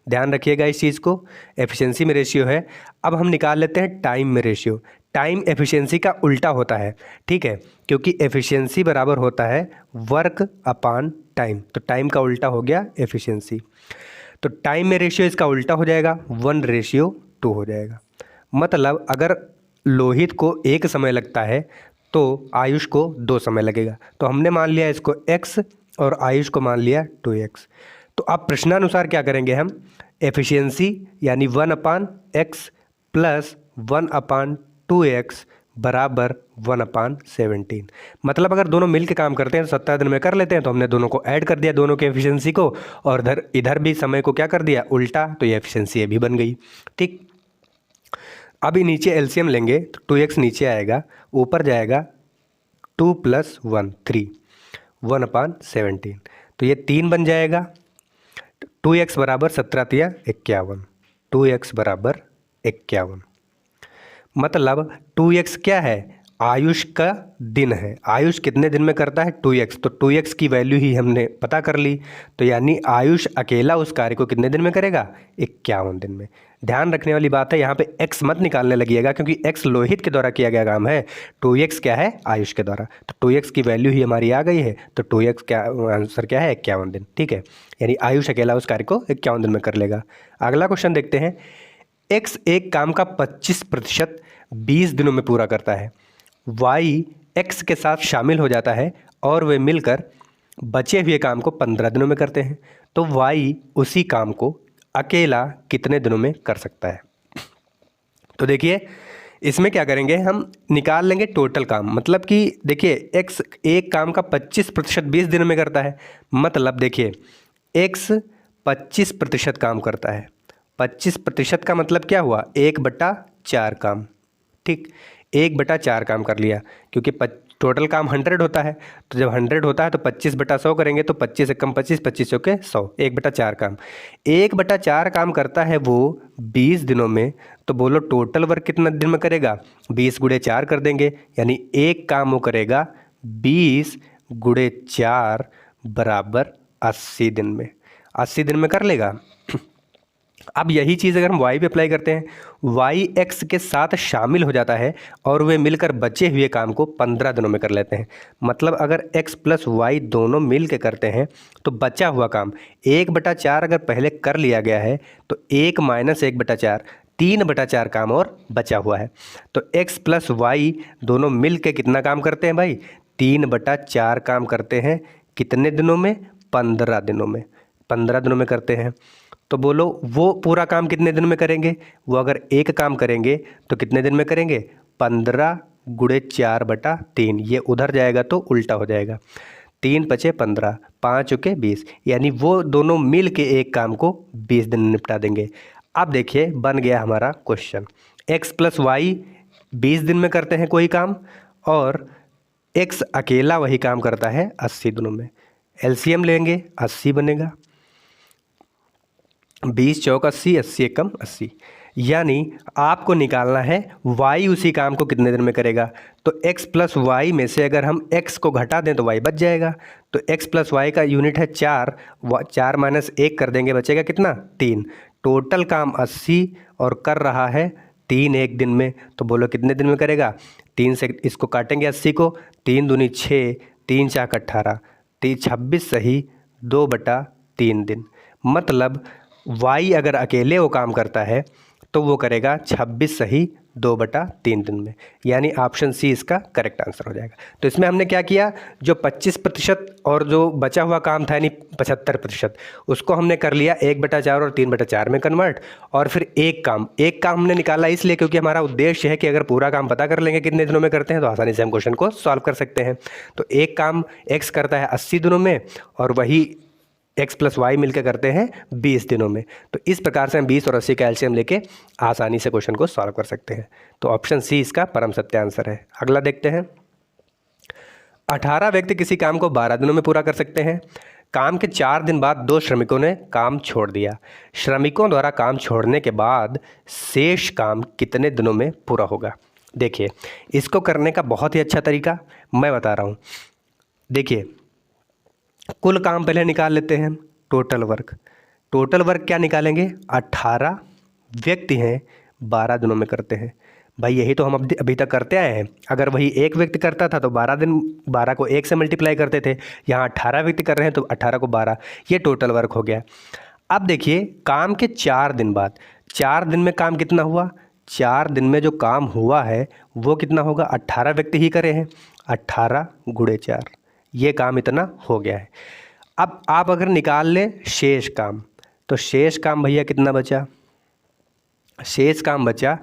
ध्यान रखिएगा इस चीज़ को, एफिशिएंसी में रेशियो है। अब हम निकाल लेते हैं टाइम में रेशियो। टाइम एफिशिएंसी का उल्टा होता है। ठीक है, क्योंकि एफिशिएंसी बराबर होता है वर्क अपान टाइम, तो टाइम का उल्टा हो गया एफिशिएंसी। तो टाइम में रेशियो इसका उल्टा हो जाएगा, 1:2 हो जाएगा। मतलब अगर लोहित को 1 समय लगता है तो आयुष को 2 समय लगेगा। तो हमने मान लिया इसको x और आयुष को मान लिया 2x। तो अब प्रश्नानुसार क्या करेंगे हम, एफिशिएंसी यानी 1/x प्लस 1/2x बराबर 1/17। मतलब अगर दोनों मिल के काम करते हैं तो 17 दिन में कर लेते हैं, तो हमने दोनों को ऐड कर दिया, दोनों के एफिशिएंसी को, और इधर भी समय को क्या कर दिया उल्टा, तो ये एफिशिएंसी ये भी बन गई। ठीक, अभी नीचे एलसीएम लेंगे तो 2x नीचे आएगा, ऊपर जाएगा 2 + 1 3 1/17, तो ये 3 बन जाएगा। 2x बराबर 17 तिया 51, 2x बराबर 51। मतलब 2x क्या है, आयुष का दिन है। आयुष कितने दिन में करता है 2x, तो 2x की वैल्यू ही हमने पता कर ली। तो यानी आयुष अकेला उस कार्य को कितने दिन में करेगा, 51 दिन में। ध्यान रखने वाली बात है, यहाँ पे x मत निकालने लगिएगा, क्योंकि x लोहित के द्वारा किया गया काम है, 2x क्या है आयुष के द्वारा। तो 2x की वैल्यू ही हमारी आ गई है, तो 2x क्या आंसर क्या है 51 दिन। ठीक है, यानी आयुष अकेला उस कार्य को 51 दिन में कर लेगा। अगला क्वेश्चन देखते हैं। x एक काम का 25% 20 दिनों में पूरा करता है, y x के साथ शामिल हो जाता है और वे मिलकर बचे हुए काम को 15 दिनों में करते हैं, तो y उसी काम को अकेला कितने दिनों में कर सकता है। तो देखिए इसमें क्या करेंगे, हम निकाल लेंगे टोटल काम। मतलब कि देखिए x एक काम का 25% 20 दिनों में करता है, मतलब देखिए x 25% काम करता है। 25% का मतलब क्या हुआ, 1/4 काम। ठीक, 1/4 काम कर लिया, क्योंकि टोटल काम 100 होता है, तो जब 100 होता है तो 25/100 करेंगे, तो 25 एकम 25, 25 चौके 100, 1/4 काम। 1/4 काम करता है वो 20 दिनों में, तो बोलो टोटल वर्क कितना दिन में करेगा, 20 × 4 कर देंगे, यानी एक काम वो करेगा 20 × 4 बराबर 80 दिन में। 80 दिन में कर लेगा। अब यही चीज़ अगर हम y पे अप्लाई करते हैं, y x के साथ शामिल हो जाता है और वे मिलकर बचे हुए काम को 15 दिनों में कर लेते हैं। मतलब अगर x + y दोनों मिल के करते हैं तो बचा हुआ काम 1/4 अगर पहले कर लिया गया है, तो 1 - 1/4 3/4 काम और बचा हुआ है। तो x + y दोनों मिल के कितना काम करते हैं भाई, 3/4 काम करते हैं। कितने दिनों में, 15 दिनों में। 15 दिनों में करते हैं, तो बोलो वो पूरा काम कितने दिन में करेंगे। वो अगर एक काम करेंगे तो कितने दिन में करेंगे, 15 × 4/3। ये उधर जाएगा तो उल्टा हो जाएगा, 3 × 5 = 15, 5 × 20, यानी वो दोनों मिल के एक काम को 20 दिन में निपटा देंगे। अब देखिए बन गया हमारा क्वेश्चन, x + y 20 दिन में करते हैं कोई काम, और x अकेला वही काम करता है 80 दिनों में। एलसीएम लेंगे, 80 बनेगा, 20 × 4 = 80, 80 एकम 80। यानी आपको निकालना है y उसी काम को कितने दिन में करेगा। तो x + y में से अगर हम x को घटा दें तो y बच जाएगा। तो x + y का यूनिट है 4, 4 - 1 कर देंगे, बचेगा कितना 3। टोटल काम 80 और कर रहा है 3 एक दिन में, तो बोलो कितने दिन में करेगा। 3 से इसको काटेंगे 80 को, 3 दूनी 6, 3 × 4 = 18, 26 सही 2/3 दिन। मतलब y अगर अकेले वो काम करता है तो वो करेगा 26 सही 2/3 दिन में, यानी ऑप्शन सी इसका करेक्ट आंसर हो जाएगा। तो इसमें हमने क्या किया, जो 25% और जो बचा हुआ काम था यानी 75%, उसको हमने कर लिया 1/4 और 3/4 में कन्वर्ट, और फिर एक काम हमने निकाला इसलिए क्योंकि हमारा उद्देश्य है कि अगर पूरा काम पता कर लेंगे कितने दिनों में करते हैं तो आसानी से हम क्वेश्चन को सॉल्व कर सकते हैं। तो एक काम x करता है 80 दिनों में, और वही x + y मिलकर करते हैं 20 दिनों में। तो इस प्रकार से हम 20 और 80 का एलसीएम लेके आसानी से क्वेश्चन को सॉल्व कर सकते हैं। तो ऑप्शन सी इसका परम सत्य आंसर है। अगला देखते हैं, 18 व्यक्ति किसी काम को 12 दिनों में पूरा कर सकते हैं। काम के 4 दिन बाद 2 श्रमिकों ने काम छोड़ दिया। श्रमिकों द्वारा काम छोड़ने के बाद शेष काम कितने दिनों में पूरा होगा। देखिए इसको करने का बहुत ही अच्छा तरीका मैं बता रहा हूँ। देखिए कुल काम पहले निकाल लेते हैं, टोटल वर्क क्या निकालेंगे, 18 व्यक्ति हैं 12 दिनों में करते हैं। भाई यही तो हम अभी तक करते आए हैं। अगर वही एक व्यक्ति करता था तो 12 दिन 12 को 1 से मल्टीप्लाई करते थे, यहाँ 18 व्यक्ति कर रहे हैं तो 18 को 12, ये टोटल वर्क हो गया। अब देखिए काम के 4 दिन बाद, 4 दिन में काम कितना हुआ, 4 दिन में जो काम हुआ है वो कितना होगा, 18 व्यक्ति ही करे हैं, 18 गुणे 4, ये काम इतना हो गया है। अब आप अगर निकाल लें शेष काम, तो शेष काम भैया कितना बचा, शेष काम बचा,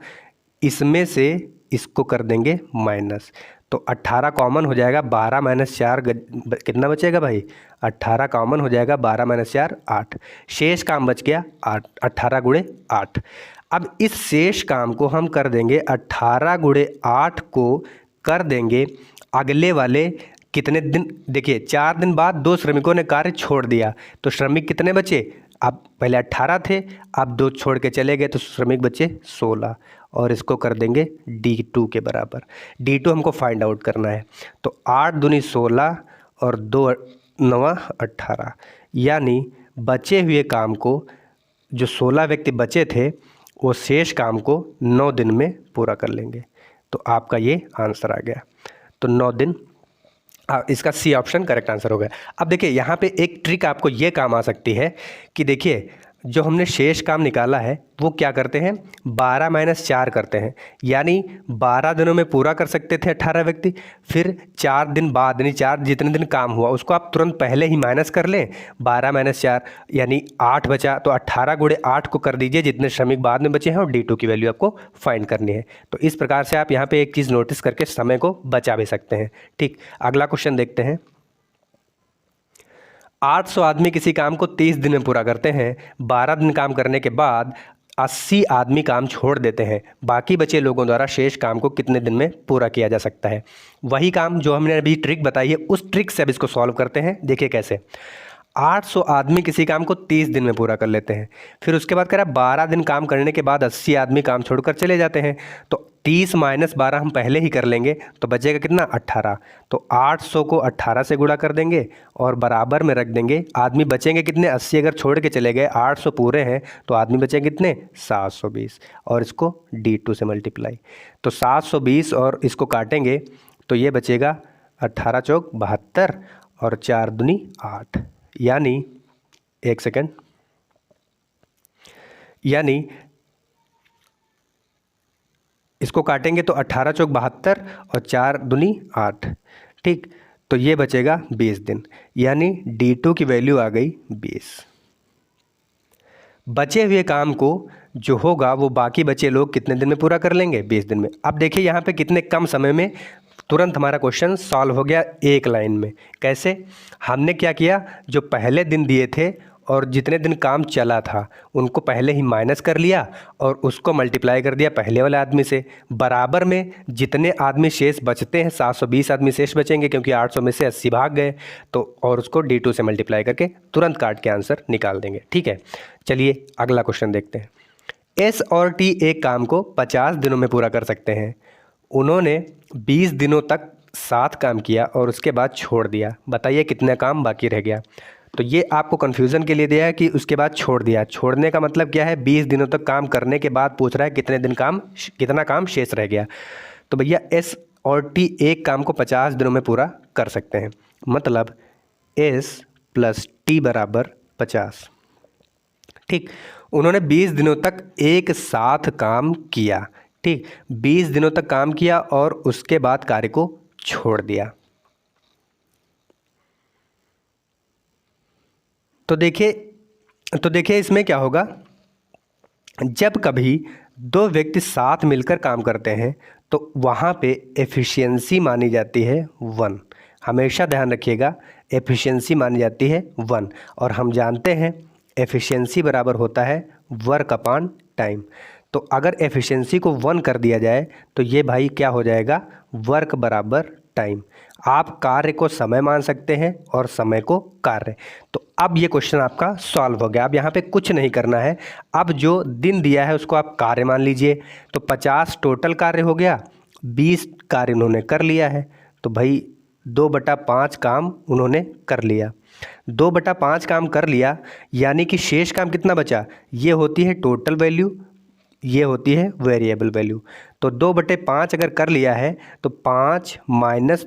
इसमें से इसको कर देंगे माइनस, तो 18 कॉमन हो जाएगा, 12 माइनस 4 कितना बचेगा भाई, 18 कॉमन हो जाएगा, 12 माइनस 4 8, शेष काम बच गया 8, 18 गुणे 8। अब इस शेष काम को हम कर देंगे 18 गुणे 8 को कर देंगे अगले वाले कितने दिन, देखिए 4 दिन बाद 2 श्रमिकों ने कार्य छोड़ दिया, तो श्रमिक कितने बचे, अब पहले 18 थे, अब 2 छोड़ के चले गए तो श्रमिक बचे 16, और इसको कर देंगे D2 के बराबर। D2 हमको फाइंड आउट करना है, तो 8 दूनी 16 और 2 9 18, यानी बचे हुए काम को, जो 16 व्यक्ति बचे थे वो शेष काम को 9 दिन में पूरा कर लेंगे, तो आपका ये आंसर आ गया। तो 9 दिन, इसका सी ऑप्शन करेक्ट आंसर हो गया। अब देखिए यहाँ पे एक ट्रिक आपको ये काम आ सकती है कि देखिए जो हमने शेष काम निकाला है वो क्या करते हैं, 12 माइनस 4 करते हैं, यानी 12 दिनों में पूरा कर सकते थे 18 व्यक्ति, फिर 4 दिन बाद यानी 4 जितने दिन काम हुआ उसको आप तुरंत पहले ही माइनस कर लें, 12 माइनस 4 यानी 8 बचा, तो 18 गुणे 8 को कर दीजिए जितने श्रमिक बाद में बचे हैं, और D2 की वैल्यू आपको फाइंड करनी है। तो इस प्रकार से आप यहाँ पर एक चीज़ नोटिस करके समय को बचा भी सकते हैं। ठीक, अगला क्वेश्चन देखते हैं। 800 आदमी किसी काम को 30 दिन में पूरा करते हैं, 12 दिन काम करने के बाद 80 आदमी काम छोड़ देते हैं, बाकी बचे लोगों द्वारा शेष काम को कितने दिन में पूरा किया जा सकता है। वही काम जो हमने अभी ट्रिक बताई है उस ट्रिक से अब इसको सॉल्व करते हैं। देखिए कैसे, 800 आदमी किसी काम को 30 दिन में पूरा कर लेते हैं, फिर उसके बाद कह रहा है 12 दिन काम करने के बाद 80 आदमी काम छोड़कर चले जाते हैं, तो 30 माइनस 12 हम पहले ही कर लेंगे, तो बचेगा कितना 18, तो 800 को 18 से गुणा कर देंगे और बराबर में रख देंगे, आदमी बचेंगे कितने, 80 अगर छोड़ के चले गए, 800 पूरे हैं तो आदमी बचेंगे कितने 720, और इसको D2 से मल्टीप्लाई, तो 720 और इसको काटेंगे तो ये बचेगा 18 चौक 72 और 4 दूनी 8, यानी एक सेकेंड, यानी इसको काटेंगे तो 18 चौक 72 और 4 दूनी 8, ठीक, तो ये बचेगा 20 दिन, यानी D2 की वैल्यू आ गई 20। बचे हुए काम को जो होगा वो बाकी बचे लोग कितने दिन में पूरा कर लेंगे, 20 दिन में। अब देखिए यहाँ पे कितने कम समय में तुरंत हमारा क्वेश्चन सॉल्व हो गया एक लाइन में। कैसे, हमने क्या किया, जो पहले दिन दिए थे और जितने दिन काम चला था उनको पहले ही माइनस कर लिया और उसको मल्टीप्लाई कर दिया पहले वाले आदमी से, बराबर में जितने आदमी शेष बचते हैं 720 आदमी शेष बचेंगे क्योंकि 800 में से 80 भाग गए, तो और उसको D2 से मल्टीप्लाई करके तुरंत काट के आंसर निकाल देंगे। ठीक है, चलिए अगला क्वेश्चन देखते हैं। S और T एक काम को 50 दिनों में पूरा कर सकते हैं, उन्होंने 20 दिनों तक साथ काम किया और उसके बाद छोड़ दिया, बताइए कितना काम बाकी रह गया। तो ये आपको कन्फ्यूज़न के लिए दिया है कि उसके बाद छोड़ दिया, छोड़ने का मतलब क्या है, 20 दिनों तक काम करने के बाद पूछ रहा है कितना काम शेष रह गया। तो भैया S और T एक काम को 50 दिनों में पूरा कर सकते हैं, मतलब S + T = 50। ठीक, उन्होंने 20 दिनों तक एक साथ काम किया, ठीक, 20 दिनों तक काम किया और उसके बाद कार्य को छोड़ दिया। तो देखिए इसमें क्या होगा, जब कभी दो व्यक्ति साथ मिलकर काम करते हैं तो वहाँ पे एफिशिएंसी मानी जाती है 1, हमेशा ध्यान रखिएगा, एफिशिएंसी मानी जाती है 1, और हम जानते हैं एफिशिएंसी बराबर होता है वर्क अपॉन टाइम। तो अगर एफिशिएंसी को 1 कर दिया जाए तो ये भाई क्या हो जाएगा, वर्क बराबर टाइम। आप कार्य को समय मान सकते हैं और समय को कार्य। तो अब ये क्वेश्चन आपका सॉल्व हो गया। अब यहाँ पे कुछ नहीं करना है, अब जो दिन दिया है उसको आप कार्य मान लीजिए। तो 50 टोटल कार्य हो गया, 20 कार्य उन्होंने कर लिया है, तो भाई 2/5 काम उन्होंने कर लिया। 2/5 काम कर लिया यानी कि शेष काम कितना बचा, ये होती है टोटल वैल्यू, ये होती है वेरिएबल वैल्यू। तो 2/5 अगर कर लिया है तो 5 -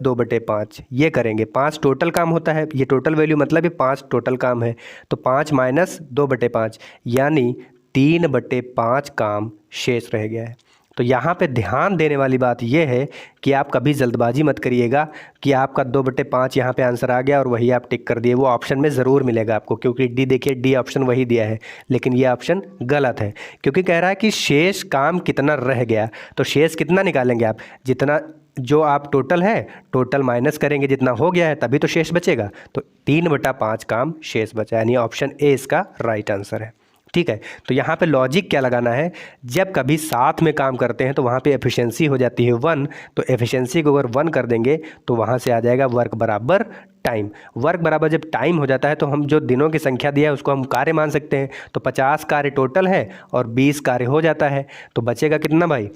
2/5 ये करेंगे। 5 टोटल काम होता है, ये टोटल वैल्यू मतलब ये 5 टोटल काम है, तो 5 - 2/5 यानी 3/5 काम शेष रह गया है। तो यहाँ पे ध्यान देने वाली बात यह है कि आप कभी जल्दबाजी मत करिएगा कि आपका 2/5 यहाँ पे आंसर आ गया और वही आप टिक कर दिए। वो ऑप्शन में ज़रूर मिलेगा आपको, क्योंकि डी देखिए, डी ऑप्शन वही दिया है, लेकिन ये ऑप्शन गलत है, क्योंकि कह रहा है कि शेष काम कितना रह गया। तो शेष कितना निकालेंगे आप, जितना जो आप टोटल है टोटल माइनस करेंगे जितना हो गया है, तभी तो शेष बचेगा। तो 3/5 काम शेष बचा, यानी ऑप्शन ए इसका राइट आंसर है। ठीक है, तो यहाँ पे लॉजिक क्या लगाना है, जब कभी साथ में काम करते हैं तो वहाँ पे एफिशिएंसी हो जाती है 1, तो एफिशिएंसी को अगर 1 कर देंगे तो वहाँ से आ जाएगा वर्क बराबर टाइम। वर्क बराबर जब टाइम हो जाता है तो हम जो दिनों की संख्या दिया है उसको हम कार्य मान सकते हैं। तो 50 कार्य टोटल है और 20 कार्य हो जाता है, तो बचेगा कितना भाई,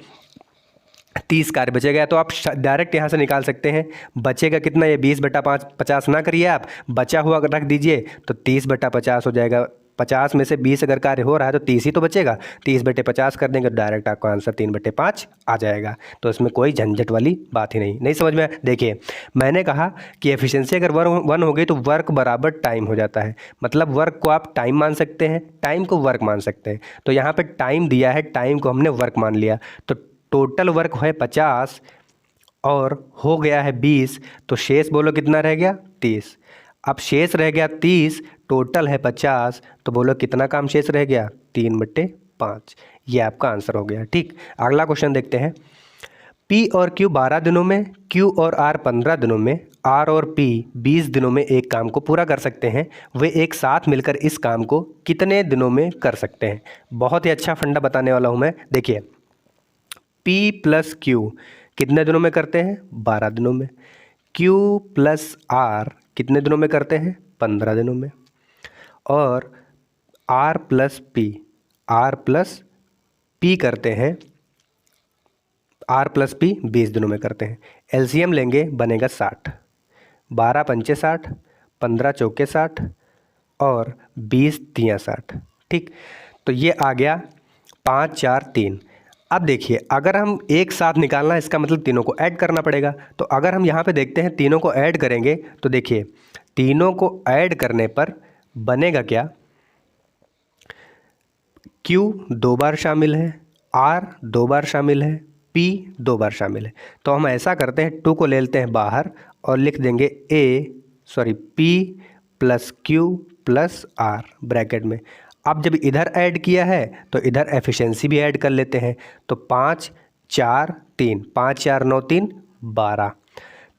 30 कार्य बचेगा। तो आप डायरेक्ट यहाँ से निकाल सकते हैं, बचेगा कितना, ये 20/5 50 ना करिए आप, बचा हुआ रख दीजिए, तो 30/50 हो जाएगा। 50 में से 20 अगर कार्य हो रहा है तो 30 ही तो बचेगा, 30/50 कर देंगे तो डायरेक्ट आपका आंसर 3/5 आ जाएगा। तो इसमें कोई झंझट वाली बात ही नहीं समझ में। देखिए, मैंने कहा कि एफिशिएंसी अगर 1 हो गई तो वर्क बराबर टाइम हो जाता है, मतलब वर्क को आप टाइम मान सकते हैं, टाइम को वर्क मान सकते हैं। तो यहाँ पर टाइम दिया है, टाइम को हमने वर्क मान लिया, तो टोटल वर्क है 50 और हो गया है 20, तो शेष बोलो कितना रह गया, 30। अब शेष रह गया 30, टोटल है 50, तो बोलो कितना काम शेष रह गया, 3/5। ये आपका आंसर हो गया। ठीक, अगला क्वेश्चन देखते हैं। P और Q 12 दिनों में, Q और R 15 दिनों में, R और P 20 दिनों में एक काम को पूरा कर सकते हैं। वे एक साथ मिलकर इस काम को कितने दिनों में कर सकते हैं। बहुत ही अच्छा फंडा बताने वाला हूँ मैं। देखिए, P + Q कितने दिनों में करते हैं, 12 दिनों में। Q + R कितने दिनों में करते हैं, 15 दिनों में। और R + P करते हैं, R + P 20 दिनों में करते हैं। एलसीएम लेंगे, बनेगा 60, 12 पंचे 60, 15 चौके 60 और 20 तियाँ 60। ठीक, तो ये आ गया 5 4 3। अब देखिए, अगर हम एक साथ निकालना है, इसका मतलब तीनों को ऐड करना पड़ेगा। तो अगर हम यहाँ पे देखते हैं तीनों को ऐड करेंगे, तो देखिए तीनों को ऐड करने पर बनेगा क्या, Q 2 बार शामिल है, R 2 बार शामिल है, P 2 बार शामिल है। तो हम ऐसा करते हैं, 2 को ले लेते हैं बाहर और लिख देंगे P + Q + R ब्रैकेट में। अब जब इधर ऐड किया है तो इधर एफिशिएंसी भी ऐड कर लेते हैं। तो 5 4 3, 5 4 9 3 12।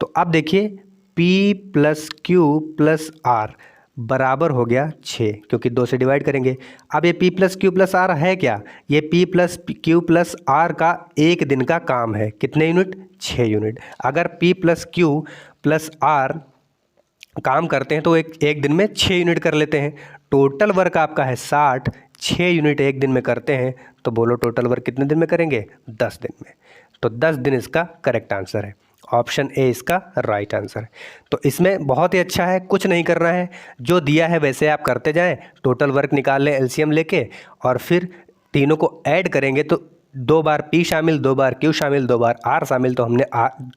तो अब देखिए, P + Q + R बराबर हो गया 6, क्योंकि 2 से डिवाइड करेंगे। अब ये P + Q + R है क्या, ये P + Q + R का एक दिन का काम है। कितने यूनिट, 6 यूनिट। अगर P + Q + R काम करते हैं तो एक दिन में 6 यूनिट कर लेते हैं। टोटल वर्क आपका है 60, 6 यूनिट एक दिन में करते हैं, तो बोलो टोटल वर्क कितने दिन में करेंगे, 10 दिन में। तो 10 दिन इसका करेक्ट आंसर है, ऑप्शन ए इसका राइट आंसर है। तो इसमें बहुत ही अच्छा है, कुछ नहीं करना है, जो दिया है वैसे आप करते जाएं, टोटल वर्क निकाल लें एलसीएम लेके, और फिर तीनों को ऐड करेंगे तो 2 बार P शामिल, 2 बार Q शामिल, 2 बार R शामिल। तो हमने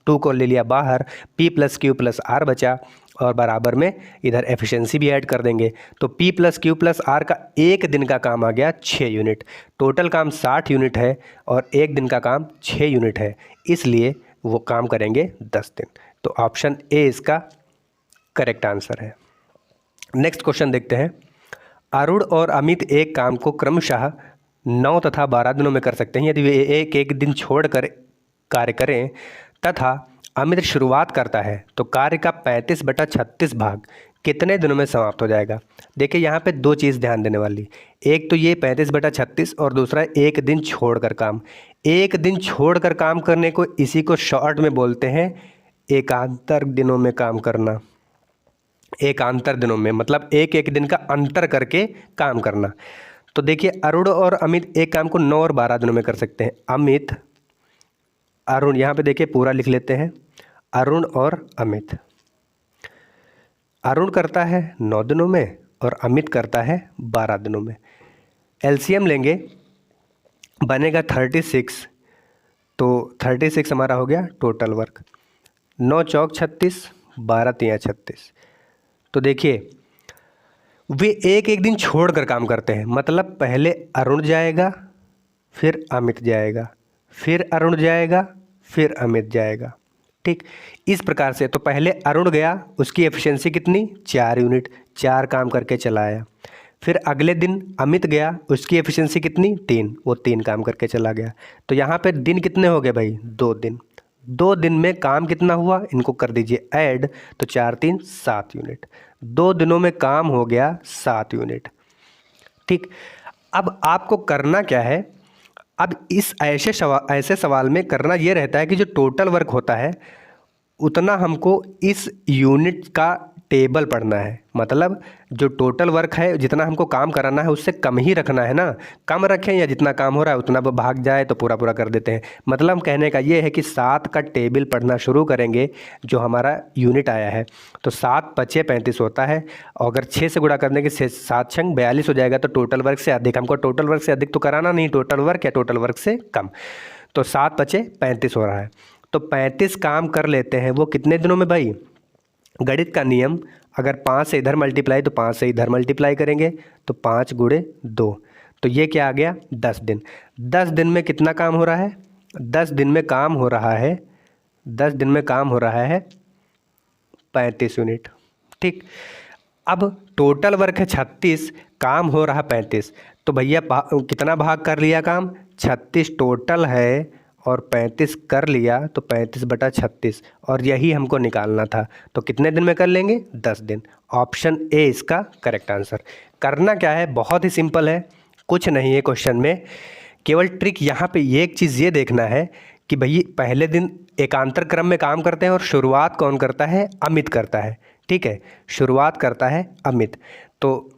2 को ले लिया बाहर, P + Q + R बचा, और बराबर में इधर एफिशिएंसी भी ऐड कर देंगे। तो P + Q + R का एक दिन का काम आ गया 6 यूनिट। टोटल काम 60 यूनिट है और एक दिन का काम 6 यूनिट है, इसलिए वो काम करेंगे 10 दिन। तो ऑप्शन ए इसका करेक्ट आंसर है। नेक्स्ट क्वेश्चन देखते हैं। अरुण और अमित एक काम को क्रमशः 9 तथा 12 दिनों में कर सकते हैं। यदि वे एक एक दिन छोड़कर कार्य करें तथा अमित शुरुआत करता है तो कार्य का 35/36 भाग कितने दिनों में समाप्त हो जाएगा। देखिए, यहाँ पे 2 चीज़ ध्यान देने वाली, एक तो ये 35/36 और दूसरा एक दिन छोड़कर काम। एक दिन छोड़कर काम करने को, इसी को शॉर्ट में बोलते हैं एकांतर दिनों में काम करना। एकांतर दिनों में मतलब एक एक दिन का अंतर करके काम करना। तो देखिए, अरुण और अमित एक काम को 9 और 12 दिनों में कर सकते हैं। अमित, अरुण, यहाँ पे देखिए पूरा लिख लेते हैं, अरुण और अमित। अरुण करता है 9 दिनों में और अमित करता है 12 दिनों में। एलसीएम लेंगे, बनेगा 36। तो 36 हमारा हो गया टोटल वर्क। 9 चौक 36, 12 तियाँ 36। तो देखिए, वे एक एक दिन छोड़कर काम करते हैं, मतलब पहले अरुण जाएगा, फिर अमित जाएगा, फिर अरुण जाएगा, फिर अमित जाएगा। ठीक, इस प्रकार से तो पहले अरुण गया, उसकी एफिशिएंसी कितनी 4 यूनिट, 4 काम करके चला आया। फिर अगले दिन अमित गया, उसकी एफिशिएंसी कितनी 3, वो 3 काम करके चला गया। तो यहाँ पे दिन कितने हो गए भाई 2 दिन। 2 दिन में काम कितना हुआ, इनको कर दीजिए ऐड, तो 4 3 7 यूनिट। 2 दिनों में काम हो गया 7 यूनिट। ठीक, अब आपको करना क्या है, अब इस ऐसे सवाल में करना ये रहता है कि जो टोटल वर्क होता है उतना हमको इस यूनिट का टेबल पढ़ना है। मतलब जो टोटल वर्क है, जितना हमको काम कराना है उससे कम ही रखना है ना। कम रखें या जितना काम हो रहा है उतना भाग जाए तो पूरा पूरा कर देते हैं। मतलब कहने का ये है कि 7 का टेबल पढ़ना शुरू करेंगे जो हमारा यूनिट आया है। तो 7 पचे 35 होता है, और अगर 6 से गुणा करने के 7 छंग 42 हो जाएगा। तो टोटल वर्क से अधिक, हमको टोटल वर्क से अधिक तो कराना नहीं, टोटल वर्क या टोटल वर्क से कम। तो 7 पचे 35 हो रहा है, तो 35 काम कर लेते हैं वो कितने दिनों में भाई। गणित का नियम, अगर 5 से इधर मल्टीप्लाई तो 5 से इधर मल्टीप्लाई करेंगे, तो 5 गुणे 2, तो ये क्या आ गया 10 दिन। 10 दिन में कितना काम हो रहा है, 10 दिन में काम हो रहा है, 10 दिन में काम हो रहा है 35 यूनिट। ठीक, अब टोटल वर्क है 36, काम हो रहा 35, तो भैया कितना भाग कर लिया काम, 36 टोटल है और 35 कर लिया, तो 35/36, और यही हमको निकालना था। तो कितने दिन में कर लेंगे 10 दिन। ऑप्शन ए इसका करेक्ट आंसर। करना क्या है, बहुत ही सिंपल है, कुछ नहीं है क्वेश्चन में। केवल ट्रिक यहाँ पे एक चीज़ ये देखना है कि भई पहले दिन एकांतर क्रम में काम करते हैं और शुरुआत कौन करता है, अमित करता है। ठीक है, शुरुआत करता है अमित, तो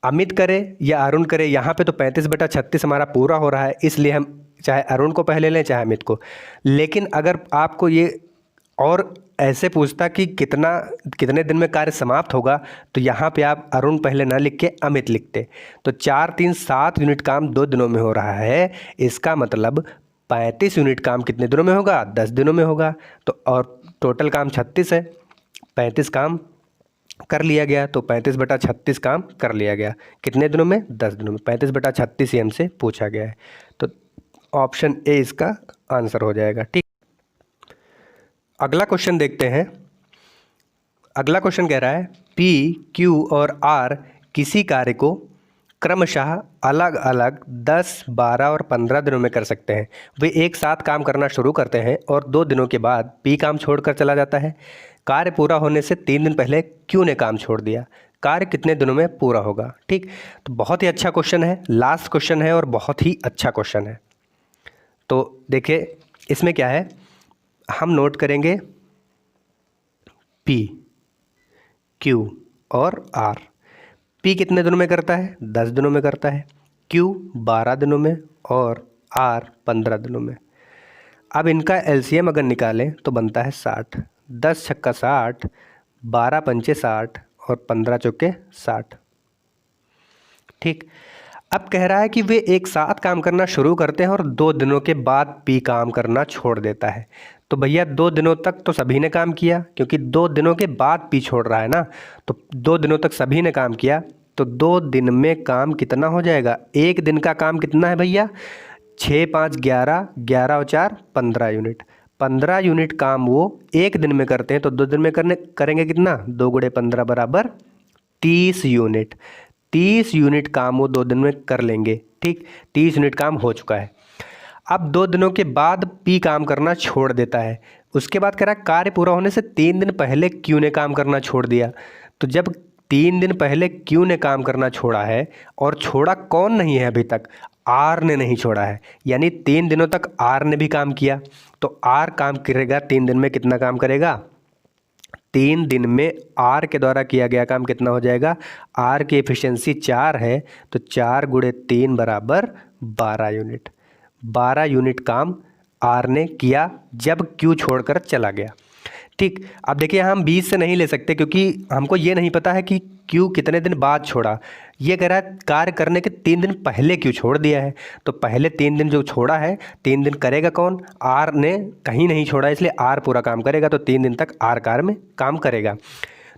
अमित करे या अरुण करे, यहाँ पे तो 35/36 हमारा पूरा हो रहा है, इसलिए हम चाहे अरुण को पहले लें चाहे अमित को। लेकिन अगर आपको ये और ऐसे पूछता कि कितने दिन में कार्य समाप्त होगा, तो यहाँ पे आप अरुण पहले ना लिख के अमित लिखते। तो 4 3 7 यूनिट काम 2 दिनों में हो रहा है, इसका मतलब 35 यूनिट काम कितने दिनों में होगा, 10 दिनों में होगा। तो और टोटल काम 36 है, 35 काम कर लिया गया, तो 35/36 काम कर लिया गया कितने दिनों में, 10 दिनों में। 35/36 ही हमसे पूछा गया है, तो ऑप्शन ए इसका आंसर हो जाएगा। ठीक, अगला क्वेश्चन देखते हैं। अगला क्वेश्चन कह रहा है पी क्यू और आर किसी कार्य को क्रमशः अलग अलग 10 12 और 15 दिनों में कर सकते हैं। वे एक साथ काम करना शुरू करते हैं और 2 दिनों के बाद पी काम छोड़कर चला जाता है। कार्य पूरा होने से 3 दिन पहले क्यू ने काम छोड़ दिया। कार्य कितने दिनों में पूरा होगा। ठीक, तो बहुत ही अच्छा क्वेश्चन है, लास्ट क्वेश्चन है और बहुत ही अच्छा क्वेश्चन है। तो देखिए इसमें क्या है, हम नोट करेंगे पी क्यू और आर। पी कितने दिनों में करता है, 10 दिनों में करता है, क्यू 12 दिनों में और आर 15 दिनों में। अब इनका एलसीएम अगर निकालें तो बनता है 60। 10 छक्का 60, 12 पंचे 60 और 15 चौके 60। ठीक, अब कह रहा है कि वे एक साथ काम करना शुरू करते हैं और 2 दिनों के बाद पी काम करना छोड़ देता है। तो भैया 2 दिनों तक तो सभी ने काम किया, क्योंकि 2 दिनों के बाद पी छोड़ रहा है ना, तो 2 दिनों तक सभी ने काम किया, तो 2 दिन में काम कितना हो जाएगा। एक दिन का काम कितना है भैया, 6 5 11, 11 और 4 15 यूनिट। 15 यूनिट काम वो एक दिन में करते हैं, तो 2 दिन में करेंगे कितना, 2 गुणे 15 बराबर 30 यूनिट। 30 यूनिट काम वो 2 दिन में कर लेंगे। ठीक, 30 यूनिट काम हो चुका है। अब 2 दिनों के बाद पी काम करना छोड़ देता है। उसके बाद कह रहा है कार्य पूरा होने से 3 दिन पहले क्यू ने काम करना छोड़ दिया। तो जब 3 दिन पहले क्यू ने काम करना छोड़ा है, और छोड़ा कौन नहीं है अभी तक, आर ने नहीं छोड़ा है, यानी 3 दिनों तक आर ने भी काम किया। तो आर काम करेगा 3 दिन में, कितना काम करेगा, 3 दिन में आर के द्वारा किया गया काम कितना हो जाएगा। आर की एफिशिएंसी 4 है, तो 4 गुणे 3 बराबर 12 यूनिट। 12 यूनिट काम आर ने किया जब क्यू छोड़कर चला गया। ठीक, अब देखिए हम 20 से नहीं ले सकते, क्योंकि हमको ये नहीं पता है कि क्यू कितने दिन बाद छोड़ा। ये कह रहा है कार्य करने के 3 दिन पहले क्यू छोड़ दिया है, तो पहले 3 दिन जो छोड़ा है, 3 दिन करेगा कौन, आर ने कहीं नहीं छोड़ा, इसलिए आर पूरा काम करेगा। तो 3 दिन तक आर कार्य में काम करेगा।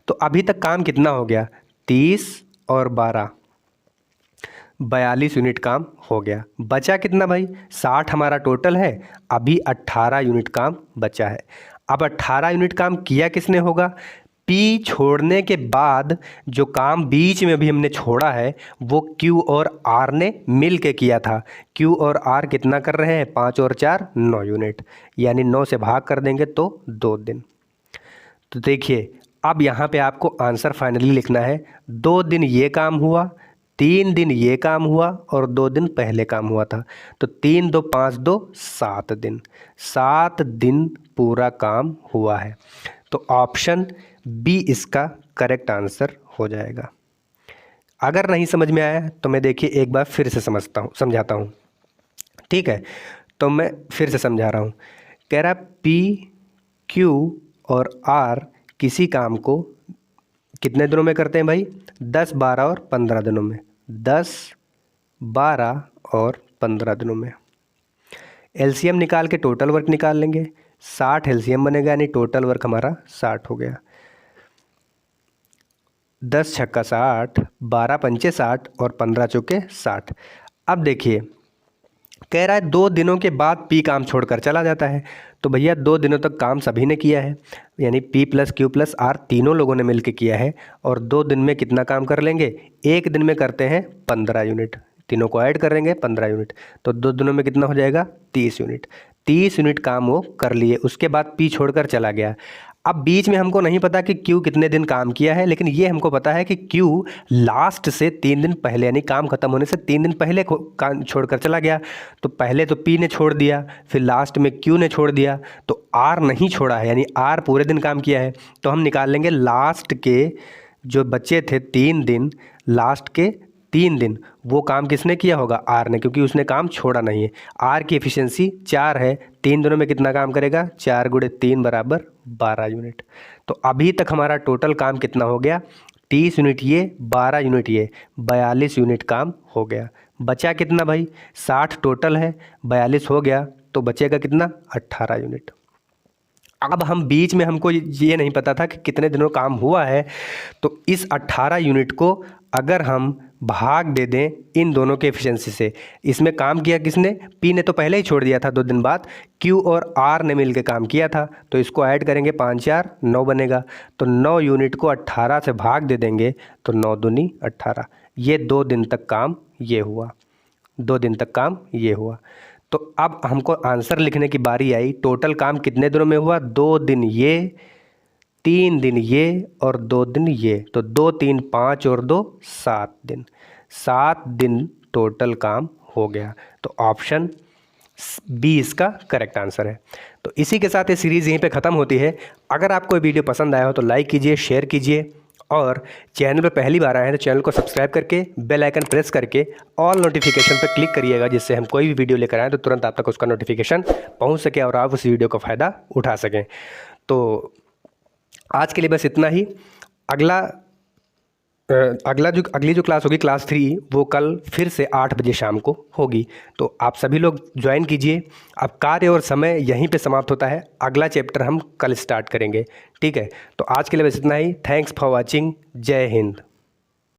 तो अभी तक काम कितना हो गया, 30 और 12, 42 यूनिट काम हो गया। बचा कितना भाई? 60 हमारा टोटल है, अभी 18 यूनिट काम बचा है। अब 18 यूनिट काम किया किसने होगा? पी छोड़ने के बाद जो काम बीच में भी हमने छोड़ा है वो क्यू और आर ने मिल के किया था। क्यू और आर कितना कर रहे हैं? 5 और 4 9 यूनिट, यानी 9 से भाग कर देंगे तो 2 दिन। तो देखिए अब यहाँ पे आपको आंसर फाइनली लिखना है। 2 दिन ये काम हुआ, 3 दिन ये काम हुआ और 2 दिन पहले काम हुआ था। तो 3 2 5 2 7 दिन, 7 दिन पूरा काम हुआ है। तो ऑप्शन बी इसका करेक्ट आंसर हो जाएगा। अगर नहीं समझ में आया तो मैं देखिए एक बार फिर से समझाता हूँ। ठीक है, तो मैं फिर से समझा रहा हूँ। कह रहा पी क्यू और आर किसी काम को कितने दिनों में करते हैं भाई? 10 12 और 15 दिनों में। 10 12 और 15 दिनों में। एलसीएम निकाल के टोटल वर्क निकाल लेंगे। 60 एलसीएम बनेगा, यानी टोटल वर्क हमारा 60 हो गया। 10 छक्का 60, 12 पंचे 60 और 15 चौके 60। अब देखिए कह रहा है 2 दिनों के बाद पी काम छोड़कर चला जाता है। तो भैया 2 दिनों तक काम सभी ने किया है, यानी P plus Q plus R तीनों लोगों ने मिलकर किया है। और 2 दिन में कितना काम कर लेंगे? 1 दिन में करते हैं 15 यूनिट, तीनों को ऐड करेंगे 15 यूनिट। तो 2 दिनों में कितना हो जाएगा? 30 यूनिट। 30 यूनिट काम वो कर लिए, उसके बाद पी छोड़कर चला गया। अब बीच में हमको नहीं पता कि क्यू कितने दिन काम किया है, लेकिन ये हमको पता है कि क्यू लास्ट से 3 दिन पहले, यानी काम खत्म होने से 3 दिन पहले काम छोड़कर चला गया। तो पहले तो पी ने छोड़ दिया, फिर लास्ट में क्यू ने छोड़ दिया, तो आर नहीं छोड़ा है, यानी आर पूरे दिन काम किया है। तो हम निकाल लेंगे लास्ट के जो बचे थे 3 दिन, लास्ट के 3 दिन वो काम किसने किया होगा? आर ने, क्योंकि उसने काम छोड़ा नहीं है। आर की एफिशिएंसी 4 है, 3 दिनों में कितना काम करेगा? 4 गुणे 3 बराबर 12 यूनिट। तो अभी तक हमारा टोटल काम कितना हो गया? 30 यूनिट ये, 12 यूनिट ये, 42 यूनिट काम हो गया। बचा कितना भाई? 60 टोटल है, 42 हो गया, तो बचेगा कितना? 18 यूनिट। अब हम बीच में हमको ये नहीं पता था कि कितने दिनों काम हुआ है, तो इस 18 यूनिट को अगर हम भाग दे दें इन दोनों के एफिशिएंसी से। इसमें काम किया किसने? पी ने तो पहले ही छोड़ दिया था 2 दिन बाद, क्यू और आर ने मिलकर काम किया था। तो इसको ऐड करेंगे, 5 4 9 बनेगा। तो 9 यूनिट को 18 से भाग दे देंगे तो 9 दूनी 18। ये 2 दिन तक काम ये हुआ, 2 दिन तक काम ये हुआ। तो अब हमको आंसर लिखने की बारी आई। टोटल काम कितने दिनों में हुआ? 2 दिन ये, 3 दिन ये और 2 दिन ये। तो 2 3 5 और 2 7 दिन, 7 दिन टोटल काम हो गया। तो ऑप्शन बी इसका करेक्ट आंसर है। तो इसी के साथ ये सीरीज़ यहीं पे ख़त्म होती है। अगर आपको ये वीडियो पसंद आया हो तो लाइक कीजिए, शेयर कीजिए, और चैनल पे पहली बार आए हैं तो चैनल को सब्सक्राइब करके बेल आइकन प्रेस करके ऑल नोटिफिकेशन पर क्लिक करिएगा, जिससे हम कोई भी वीडियो लेकर आएँ तो तुरंत आप तक उसका नोटिफिकेशन पहुंच सके और आप उस वीडियो का फ़ायदा उठा सकें। तो आज के लिए बस इतना ही। अगली जो क्लास होगी, क्लास 3, वो कल फिर से 8 बजे शाम को होगी। तो आप सभी लोग ज्वाइन कीजिए। अब कार्य और समय यहीं पे समाप्त होता है, अगला चैप्टर हम कल स्टार्ट करेंगे। ठीक है, तो आज के लिए बस इतना ही। Thanks for watching. जय हिंद।